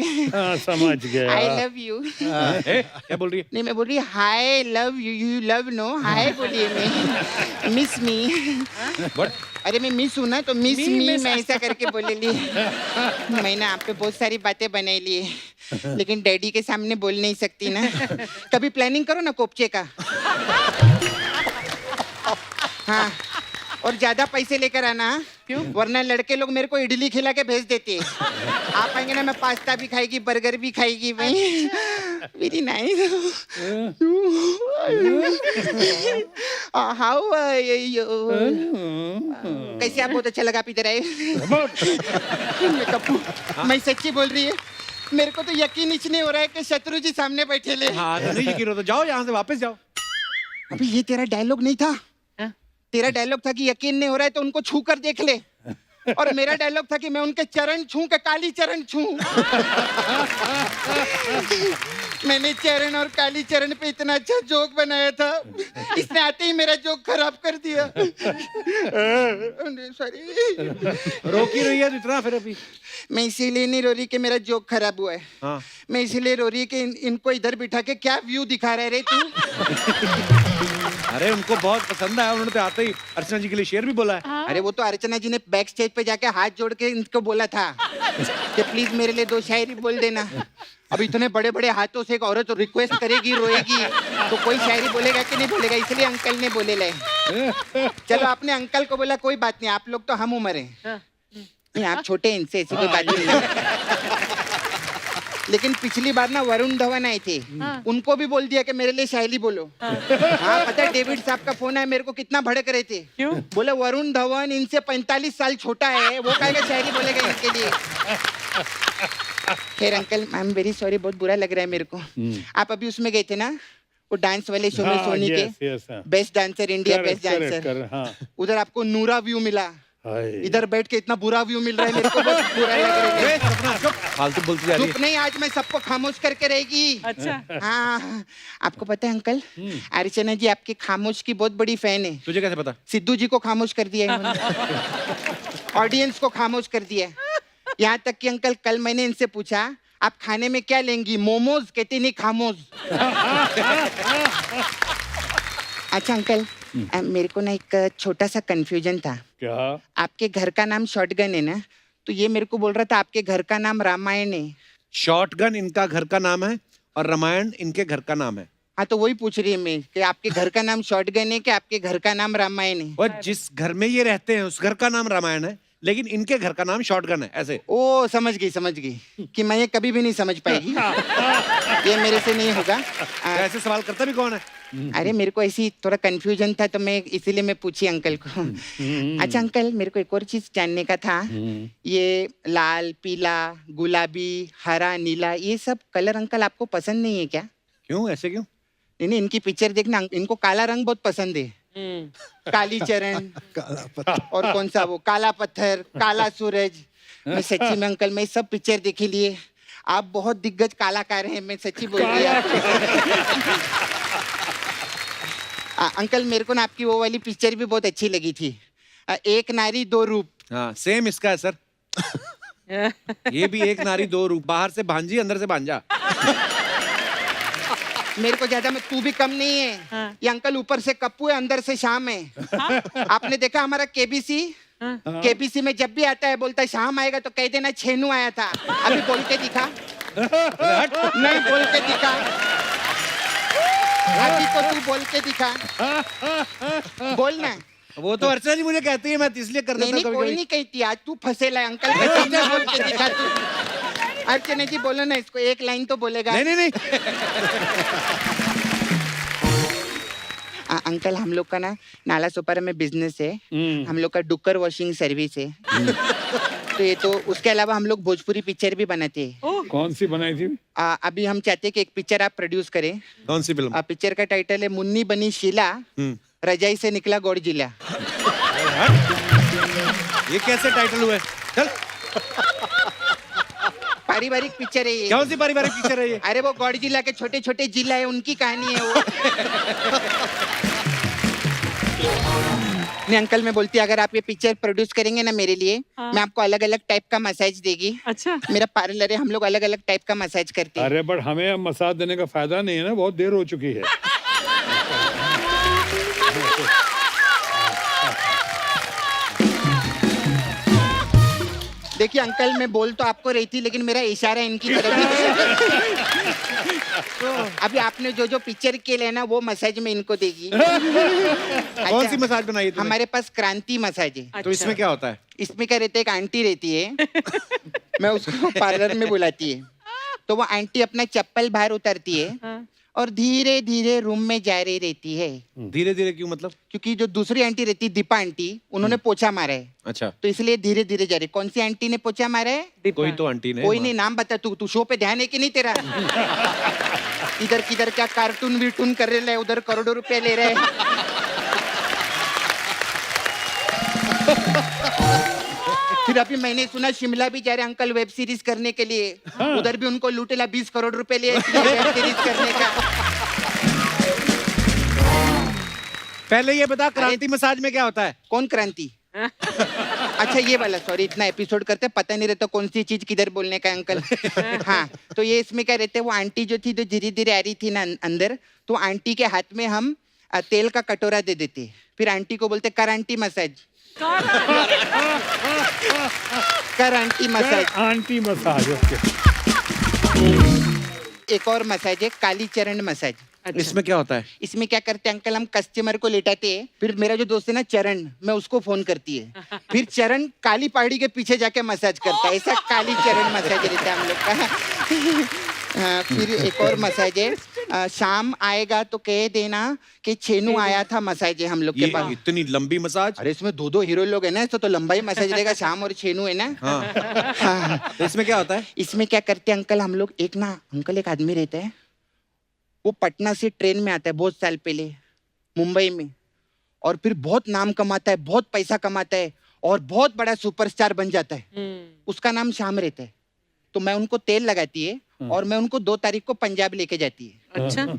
समझ गया। I love you. क्या बोल रही है? नहीं, मैं बोल रही hi love you, you love no, hi बोलिए। मैं मिस मी, अरे मैं मिस हूँ ना, तो मिस मी मैं ऐसा करके बोले ली। मैंने आप पे बहुत सारी बातें बनाई ली है, लेकिन डैडी के सामने बोल नहीं सकती ना। कभी प्लानिंग करो ना कोपचे का। हाँ, और ज्यादा पैसे लेकर आना, हाँ? क्यों? वरना लड़के लोग मेरे को इडली खिला के भेज देते हैं। आप आएंगे ना, मैं पास्ता भी खाएगी, बर्गर भी खाएगी भाई। Very nice. हाउ कैसे आप? बहुत अच्छा लगा आप इधर आए। मैं कपूर, मैं सच्ची बोल रही है, मेरे को तो यकीन ही नहीं हो रहा है कि शत्रु जी सामने बैठे ले। हाँ तो नहीं यकीन हो तो जाओ यहाँ से वापस जाओ। अभी ये तेरा डायलॉग नहीं था। तेरा डायलॉग था कि यकीन नहीं हो रहा है तो उनको छू कर देख ले, और मेरा डायलॉग था कि मैं उनके चरण छू के काली चरण छू। मैंने चरण और काली चरण पे इतना अच्छा जोक बनाया था, इसने आते ही मेरा जोक खराब कर दिया। सॉरी। रो क्यों रही है तो इतना फिर अभी? मैं इसीलिए नहीं रो रही कि मेरा जोक खराब हुआ है। हाँ। मैं इसीलिए रो रही है कि इनको इधर बिठा के क्या व्यू दिखा रहे रे तू। अरे उनको बहुत पसंद आया, उन्होंने तो आते ही अर्चना जी के लिए शेर भी बोला है। अरे वो तो अर्चना जी ने बैक स्टेज पे जाके हाथ जोड़ के इनको बोला था कि प्लीज मेरे लिए 2 शायरी बोल देना। अब इतने बड़े बड़े हाथों से एक औरत रिक्वेस्ट करेगी, रोएगी, तो कोई शायरी बोलेगा कि नहीं बोलेगा, इसलिए अंकल ने बोले ले। चलो आपने अंकल को बोला, कोई बात नहीं, आप लोग तो हम उम्र हैं। नहीं आप छोटे हैं, इनसे ऐसी कोई बात नहीं है। लेकिन पिछली बार ना वरुण धवन आए थे, उनको भी बोल दिया कि मेरे लिए शायरी बोलो। हाँ पता है, डेविड साहब का फोन है, मेरे को कितना भड़क रहे थे। क्यों? बोले वरुण धवन इनसे 45 साल छोटा है, वो कहेगा शायरी बोलेगा इनके लिए। खैर uncle, I am very sorry, बहुत बुरा लग रहा है मेरे को। आप अभी उसमें गए थे ना, वो डांस वाले शो में, सोनी के best dancer India, best dancer, उधर आपको नूरा व्यू मिला। इधर बैठ के इतना बुरा व्यू मिल रहा है मेरे को, बहुत बुरा लग रहा है। फालतू बोलती जा रही चुप नहीं, आज मैं सबको खामोश करके रहेगी। अच्छा। हाँ, आपको पता है अंकल, अर्चना जी आपके खामोश की बहुत बड़ी फैन है। तुझे कैसे पता? सिद्धू जी को खामोश कर दिया है, ऑडियंस को खामोश कर दिया है। यहाँ तक कि अंकल कल मैंने इनसे पूछा आप खाने में क्या लेंगी, मोमोज, कहती नहीं खामोश। अच्छा अंकल, मेरे को ना एक छोटा सा कंफ्यूजन था। क्या? आपके घर का नाम शॉटगन है ना, तो ये मेरे को बोल रहा था आपके घर का नाम रामायण है। शॉटगन इनका घर का नाम है और रामायण इनके घर का नाम है। हाँ तो वही पूछ रही है मैं कि आपके घर का नाम शॉटगन है कि आपके घर का नाम रामायण है। और जिस घर में ये रहते हैं उस घर का नाम रामायण है, लेकिन इनके घर का नाम शॉटगन है। ऐसे ओ समझ गई कि मैं ये कभी भी नहीं समझ पाएगी, ये मेरे से नहीं होगा। ऐसे सवाल करता भी कौन है? अरे मेरे को ऐसी थोड़ा कंफ्यूजन था तो मैं इसीलिए मैं पूछी अंकल को। अच्छा अंकल, मेरे को एक और चीज जानने का था, ये लाल, पीला, गुलाबी, हरा, नीला, ये सब कलर अंकल आपको पसंद नहीं है क्या? क्यों? ऐसे क्यों? नहीं, इनकी पिक्चर देखना, इनको काला रंग बहुत पसंद है। काली चरण और कौन सा वो काला पत्थर, काला सूरज। मैं सच्ची में अंकल, मैं सब पिक्चर देखे लिए, आप बहुत दिग्गज कलाकार हैं, मैं सच्ची बोल रही हूँ। अंकल मेरे को ना आपकी वो वाली पिक्चर भी बहुत अच्छी लगी थी, एक नारी दो रूप। हाँ सेम इसका है सर। ये भी एक नारी दो रूप, बाहर से भांजी अंदर से भांजा। मेरे को ज्यादा, तू भी कम नहीं है। हाँ। ये अंकल ऊपर से कप्पू है, अंदर से शाम है। हाँ? आपने देखा हमारा केबीसी? हाँ। केबीसी में जब भी आता है बोलता है शाम आएगा तो कह देना छेनू आया था। अभी बोल के दिखा। नहीं बोल के दिखा, अभी तो तू बोल के दिखा, बोलना। वो तो अर्चना जी मुझे कहती है, मैं इसलिए कर देता हूं। कोई नहीं कहती, आज तू फंसेला है अंकल के सामने, बोल के दिखा तू। अर्चना जी बोलो ना इसको, एक लाइन तो बोलेगा। नहीं। अंकल हम लोग का ना नाला सोपारा में बिजनेस है, हम लोग का डुक्कर वॉशिंग सर्विस है। तो ये तो उसके अलावा हम लोग भोजपुरी पिक्चर भी बनाते हैं। कौन सी बनाई थी? अभी हम चाहते हैं कि एक पिक्चर आप प्रोड्यूस करें। कौन सी फिल्म? पिक्चर का टाइटल है मुन्नी बनी शीला, रजाई से निकला गोड़ जिला। ये कैसे टाइटल हुआ है? चल। पारिवारिक पिक्चर है ये। कौन सी पारिवारिक पिक्चर है ये? अरे वो गौड़ जिला के छोटे छोटे जिला है, उनकी कहानी है वो। नहीं अंकल, मैं बोलती अगर आप ये पिक्चर प्रोड्यूस करेंगे ना मेरे लिए, मैं आपको अलग अलग टाइप का मसाज देगी। अच्छा। मेरा पार्लर है, हम लोग अलग अलग टाइप का मसाज करते हैं। अरे बट हमें मसाज देने का फायदा नहीं है ना, बहुत देर हो चुकी है। देखिए अंकल, मैं बोल तो आपको रही थी, लेकिन मेरा इशारा इनकी तरफ। तो अभी आपने जो जो पिक्चर किए ना वो मसाज में इनको देगी। कौन सी मसाज बनाई है तुमने? हमारे पास क्रांति मसाज है। तो इसमें क्या होता है? इसमें क्या रहता है, एक आंटी रहती है मैं उसको पार्लर में बुलाती है, तो वो आंटी अपना चप्पल बाहर उतारती है और धीरे धीरे रूम में जा रही रहती है। धीरे धीरे क्यों मतलब? क्योंकि जो दूसरी आंटी रहती है, दीपा आंटी, उन्होंने पोछा मारा है, अच्छा, तो इसलिए धीरे धीरे जा रही। कौन सी आंटी ने पोछा मारा है? कोई तो आंटी ने। कोई नहीं, नाम बता। तू शो पे ध्यान है कि नहीं तेरा? इधर किधर क्या कार्टून वीटून कर रहे, उधर करोड़ों रुपए ले रहे। फिर अभी मैंने सुना शिमला भी जा रहे अंकल वेब सीरीज करने के लिए। उधर भी उनको लूटेला 20 करोड़ रुपए लिए वेब सीरीज करने का। पहले ये बता, क्रांति मसाज में क्या होता है? कौन क्रांति? अच्छा ये वाला, सॉरी, इतना एपिसोड करते पता नहीं रहता कौन सी चीज किधर बोलने का अंकल। हाँ, तो ये इसमें क्या रहते, वो आंटी जो थी, जो धीरे धीरे आ रही थी ना अंदर, तो आंटी के हाथ में हम तेल का कटोरा दे देते, फिर आंटी को बोलते कर आंटी मसाज, कर aunty massage. Aunty massage, okay. एक और मसाज है, काली चरण मसाज। इसमें क्या होता है? इसमें क्या करते हैं अंकल, हम कस्टमर को लेटाते हैं, फिर मेरा जो दोस्त है ना चरण, मैं उसको फोन करती है, फिर चरण काली पहाड़ी के पीछे जाके मसाज करता है। ऐसा काली चरण मसाज रहता है हम लोग का। फिर एक और मसाज है, शाम आएगा तो कह देना कि छेनू आया था, मसाज है हम लोग के ये पास। इतनी लंबी मसाज? अरे इसमें दो हीरो लोग है ना, तो लंबाई मसाज रहेगा, शाम और छेनू है ना। हाँ। तो इसमें क्या होता है? इसमें क्या करते हैं अंकल, हम लोग एक आदमी रहता है, वो पटना से ट्रेन में आता है बहुत साल पहले मुंबई में, और फिर बहुत नाम कमाता है, बहुत पैसा कमाता है, और बहुत बड़ा सुपरस्टार बन जाता है। उसका नाम श्याम रहता है। तो मैं उनको तेल लगाती है और मैं उनको 2 तारीख को पंजाब लेके जाती है। अच्छा,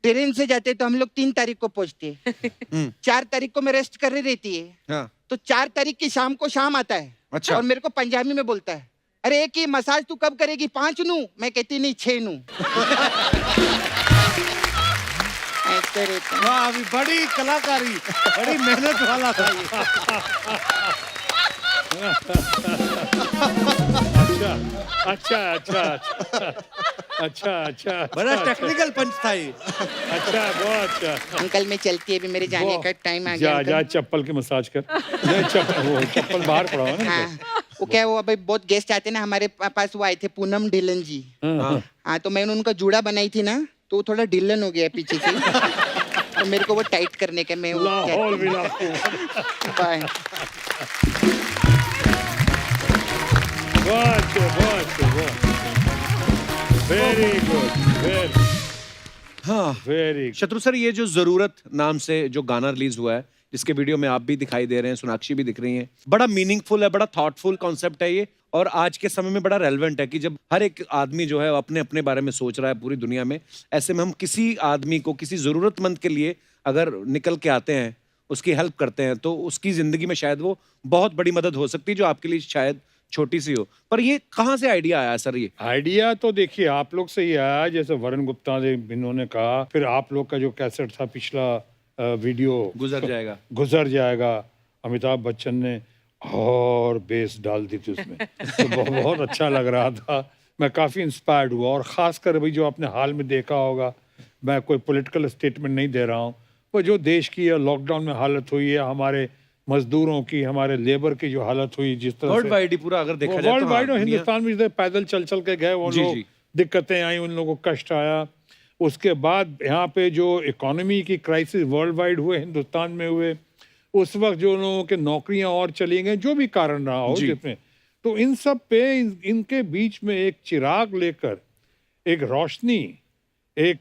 ट्रेन से जाते तो हम लोग 3 तारीख को पहुंचते हैं। 4 तारीख को मैं रेस्ट कर रही रहती है, हाँ। तो 4 तारीख की शाम को शाम आता है। अच्छा। और मेरे को पंजाबी में बोलता है, अरे एक ही मसाज तू कब करेगी, 5 नू? मैं कहती नहीं 6 नू। ऐसे रहता है। वाह, अभी बड़ी कलाकारी, बड़ी मेहनत वाला था ये। अच्छा। बड़ा टेक्निकल पंच था ये। अच्छा, बहुत अच्छा। अंकल मैं चलती है, अभी मेरे जाने का टाइम आ गया। जा चप्पल की मसाज कर। नहीं, चप्पल बाहर पड़ा हो ना। हाँ, वो क्या, वो अभी बहुत गेस्ट आते ना हमारे पास, वो आए थे पूनम ढिल्लन जी। हाँ, तो मैंने उनका जूड़ा बनाई थी ना, तो वो थोड़ा ढिल्लन हो गया पीछे से, तो मेरे को वो टाइट करने का, मैं बाय। वेरी गुड, हाँ, वेरी। शत्रु सर, ये जो जरूरत नाम से जो गाना रिलीज हुआ है, जिसके वीडियो में आप भी दिखाई दे रहे हैं, सोनाक्षी भी दिख रही हैं, बड़ा मीनिंगफुल है, बड़ा थॉटफुल कॉन्सेप्ट है ये, और आज के समय में बड़ा रेलेवेंट है कि जब हर एक आदमी जो है अपने अपने बारे में सोच रहा है पूरी दुनिया में, ऐसे में हम किसी आदमी को, किसी जरूरतमंद के लिए अगर निकल के आते हैं, उसकी हेल्प करते हैं, तो उसकी जिंदगी में शायद वो बहुत बड़ी मदद हो सकती है, जो आपके लिए शायद छोटी सी हो। पर ये कहाँ से आइडिया आया सर? ये आइडिया तो देखिए आप लोग से ही आया, जैसे वरुण गुप्ता ने इन्होंने कहा, फिर आप लोग का जो कैसेट था पिछला वीडियो गुजर जाएगा, अमिताभ बच्चन ने और बेस डाल दी थी उसमें, तो बहुत अच्छा लग रहा था। मैं काफ़ी इंस्पायर्ड हुआ, और ख़ासकर भाई जो आपने हाल में देखा होगा, मैं कोई पॉलिटिकल स्टेटमेंट नहीं दे रहा हूँ, वो जो देश की लॉकडाउन में हालत हुई है, हमारे मजदूरों की, हमारे लेबर की जो हालत हुई, जिस तरह वर्ल्ड वाइड ही पूरा अगर देखा जाए, वर्ल्ड वाइड, हिंदुस्तान में जितने पैदल चल के गए वो लोग, दिक्कतें आई, उन लोगों को कष्ट आया। उसके बाद यहाँ पे जो इकोनॉमी की क्राइसिस वर्ल्ड वाइड हुए, हिंदुस्तान में हुए, उस वक्त जो लोगों के नौकरियां और चली गई, जो भी कारण रहा हो जिसमें, तो इन सब पे इनके बीच में एक चिराग लेकर, एक रोशनी, एक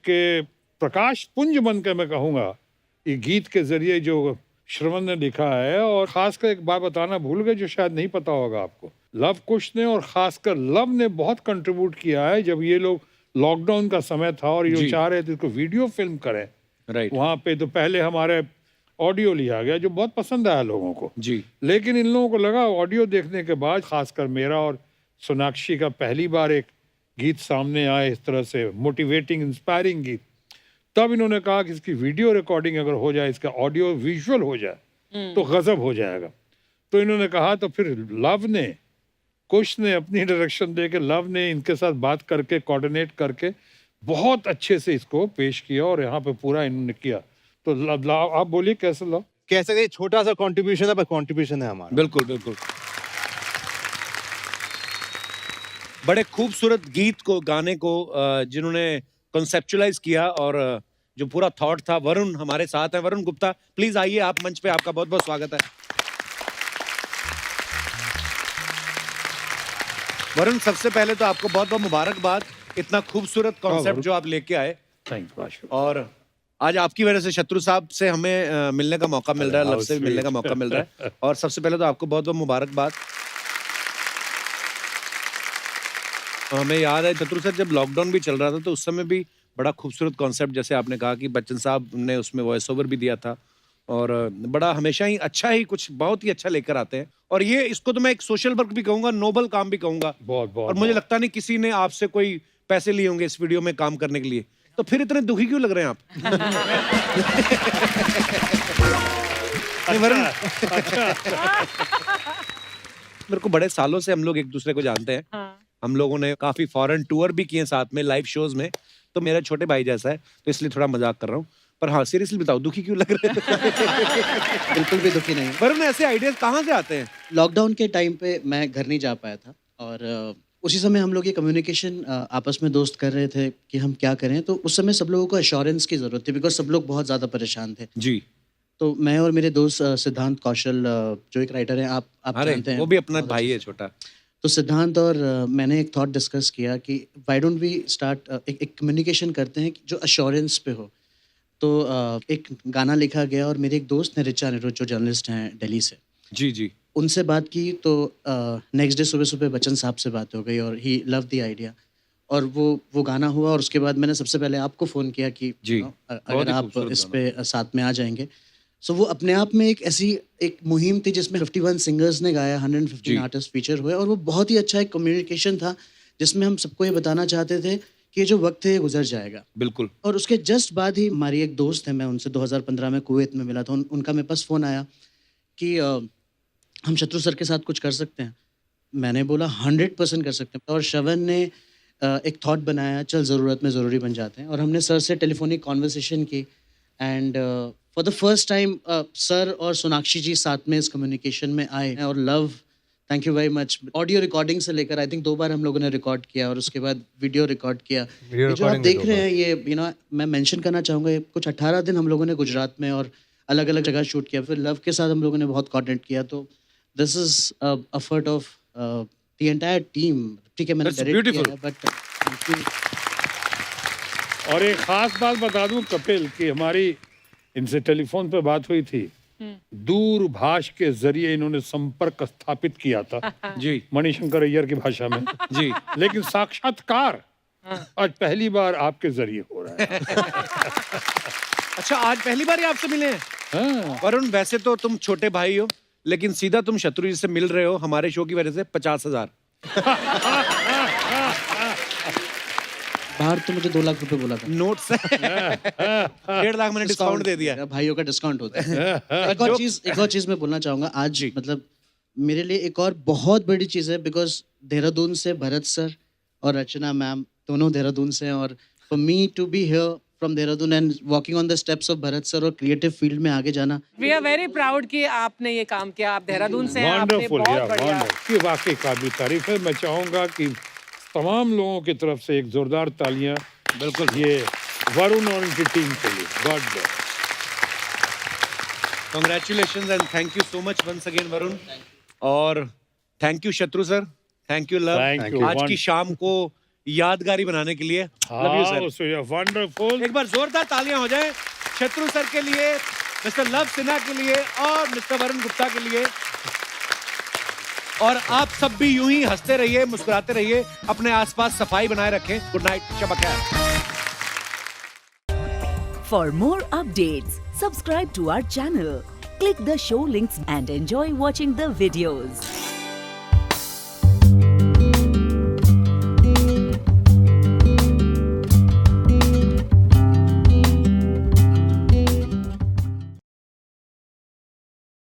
प्रकाश पुंज बन के, मैं कहूँगा, ये गीत के जरिए जो श्रवण ने लिखा है। और खासकर एक बात बताना भूल गए जो शायद नहीं पता होगा आपको, लव कुश ने और खासकर लव ने बहुत कंट्रीब्यूट किया है। जब ये लोग लॉकडाउन का समय था और ये चाह रहे थे इसको वीडियो फिल्म करें, राइट, वहाँ पे तो पहले हमारे ऑडियो लिया गया, जो बहुत पसंद आया लोगों को जी। लेकिन इन लोगों को लगा ऑडियो देखने के बाद, खासकर मेरा और सोनाक्षी का पहली बार एक गीत सामने आए इस तरह से, मोटिवेटिंग इंस्पायरिंग गीत, तब इन्होंने कहा कि इसकी वीडियो रिकॉर्डिंग अगर हो जाए, इसका ऑडियो विजुअल हो जाए तो गजब हो जाएगा। तो इन्होंने कहा, तो फिर लव ने, कुश ने अपनी डायरेक्शन दे के, लव ने इनके साथ बात करके, कोऑर्डिनेट करके बहुत अच्छे से इसको पेश किया और यहाँ पे पूरा इन्होंने किया। तो आप बोलिए कैसे लो? कैसे ये छोटा सा कंट्रीब्यूशन है पर कंट्रीब्यूशन है हमारा। बिल्कुल बिल्कुल। बड़े खूबसूरत गीत को, गाने को जिन्होंने कॉन्सेप्चुअलाइज किया और जो पूरा थॉट था, वरुण हमारे साथ हैं। वरुण गुप्ता, प्लीज आइए आप मंच पे, आपका बहुत बहुत स्वागत है। वरुण, सबसे पहले तो आपको बहुत बहुत मुबारकबाद, इतना खूबसूरत कॉन्सेप्ट जो आप लेके आए। Thank you. और आज आपकी वजह से शत्रु साहब से हमें मिलने का मौका मिल रहा है, लव से भी मिलने का मौका मिल रहा है। और सबसे पहले तो आपको बहुत बहुत मुबारकबाद। हमें याद है शत्रु सर, जब लॉकडाउन भी चल रहा था तो उस समय भी बड़ा खूबसूरत कॉन्सेप्ट, जैसे आपने कहा कि बच्चन साहब ने उसमें वॉइस ओवर भी दिया था और बड़ा हमेशा ही अच्छा ही कुछ बहुत ही अच्छा लेकर आते हैं। और ये इसको तो मैं एक सोशल वर्क भी कहूंगा, नोबल काम भी कहूंगा। बहुत और मुझे लगता नहीं किसी ने आपसे कोई पैसे लिए होंगे इस वीडियो में काम करने के लिए, तो फिर इतने दुखी क्यों लग रहे हैं आप? वरुण, मेरे को बड़े सालों से हम लोग एक दूसरे को जानते हैं। हाँ। हम लोगों ने काफी फॉरेन टूर भी किए साथ में, लाइव शोज में। तो मेरा छोटे भाई जैसा है, तो इसलिए थोड़ा मजाक कर रहा हूँ। पर हाँ, सीरियसली बताओ, दुखी क्यों लग रहे हैं? बिल्कुल भी दुखी नहीं। वरुण, ऐसे आइडियाज कहाँ से आते हैं? लॉकडाउन के टाइम पे मैं घर नहीं जा पाया था और उसी समय हम लोग ये कम्युनिकेशन आपस में दोस्त कर रहे थे कि हम क्या करें। तो उस समय सब लोगों को एश्योरेंस की ज़रूरत थी, बिकॉज सब लोग बहुत ज़्यादा परेशान थे। जी। तो मैं और मेरे दोस्त सिद्धांत कौशल, जो एक राइटर हैं, आप जानते हैं, वो भी अपना भाई है छोटा। तो सिद्धांत और मैंने एक थॉट डिस्कस किया कि व्हाई डोंट वी स्टार्ट एक कम्युनिकेशन करते हैं जो एश्योरेंस पे हो। तो एक गाना लिखा गया और मेरे एक दोस्त ने, ऋचा अनिरुद्ध, जो जर्नलिस्ट हैं दिल्ली से, जी जी, उनसे बात की। तो नेक्स्ट डे सुबह सुबह बच्चन साहब से बात हो गई और ही लव द आइडिया और वो गाना हुआ। और उसके बाद मैंने सबसे पहले आपको फ़ोन किया कि जी, अगर आप इस पे साथ में आ जाएंगे। सो वो अपने आप में एक ऐसी एक मुहिम थी जिसमें 51 सिंगर्स ने गाया, 115 आर्टिस्ट फीचर हुए और वो बहुत ही अच्छा एक कम्युनिकेशन था जिसमें हम सबको ये बताना चाहते थे कि ये जो वक्त है ये गुजर जाएगा। बिल्कुल। और उसके जस्ट बाद ही हमारी एक दोस्त है, मैं उनसे 2015 में कुवैत में मिला था, उनका मेरे पास फ़ोन आया कि हम शत्रु सर के साथ कुछ कर सकते हैं। मैंने बोला 100% कर सकते हैं। और श्रवण ने एक थॉट बनाया, चल ज़रूरत में ज़रूरी बन जाते हैं। और हमने सर से टेलीफोनिक कॉन्वर्सेशन की and for the first time sir और सोनाक्षी जी साथ में इस कम्युनिकेशन में आए। और love, thank you very much. Audio recording से लेकर आई थिंक 2 बार हम लोगों ने रिकॉर्ड किया और उसके बाद वीडियो रिकॉर्ड किया। ये जो आप देख रहे हैं ये मैं मेंशन करना चाहूँगा, ये कुछ 18 दिन हम लोगों ने गुजरात में और अलग अलग जगह शूट किया। फिर लव के साथ हम लोगों ने बहुत कंटेंट किया। तो this is effort of the entire team. ठीक है, मैंने डायरेक्ट किया बट और एक खास बात बता दूं कपिल कि हमारी इनसे टेलीफोन पे बात हुई थी, दूरभाष के जरिए इन्होंने संपर्क स्थापित किया था जी, मणिशंकर अय्यर की भाषा में जी। लेकिन साक्षात्कार आज पहली बार आपके जरिए हो रहा है। अच्छा, आज पहली बार ही आपसे मिले हैं? हाँ। वरुण, वैसे तो तुम छोटे भाई हो, लेकिन सीधा तुम शत्रु जी से मिल रहे हो हमारे शो की वजह से 50,000। बाहर तो मुझे 2 लाख रुपए बोला था। नोट से 1.5 लाख मैंने डिस्काउंट दे दिया। भाइयों का डिस्काउंट होता है। एक और चीज मैं बोलना चाहूंगा आज, मतलब मेरे लिए एक और बहुत बड़ी चीज है, बिकॉज देहरादून से भरत सर और रचना मैम दोनों देहरादून से हैं और for me to be here from Dehradun and walking on the steps of Bharat sir और क्रिएटिव फील्ड में आगे जाना, वी आर वेरी प्राउड कि आपने ये काम किया। आप देहरादून से हैं, आपने वंडरफुल, बहुत बढ़िया। ये वाकई काबिल तारीफ है। मैं चाहूंगा कि तमाम लोगों की तरफ से एक जोरदार तालियां बिल्कुल ये वरुण और उनकी टीम के लिए। God bless. Congratulations and thank you so much once again Varun, और थैंक यू शत्रु sir, thank you love, Thank you. आज की शाम को यादगारी बनाने के लिए। Love you sir. वंडरफुल। एक बार जोरदार तालियां हो जाए शत्रु सर के लिए, मिस्टर लव सिन्हा के लिए और मिस्टर वरुण गुप्ता के लिए। और आप सब भी यूं ही हंसते रहिए, मुस्कुराते रहिए, अपने आसपास सफाई बनाए रखें। गुड नाइट, शब खैर। For more updates, subscribe to our channel, click the show links and enjoy watching the videos.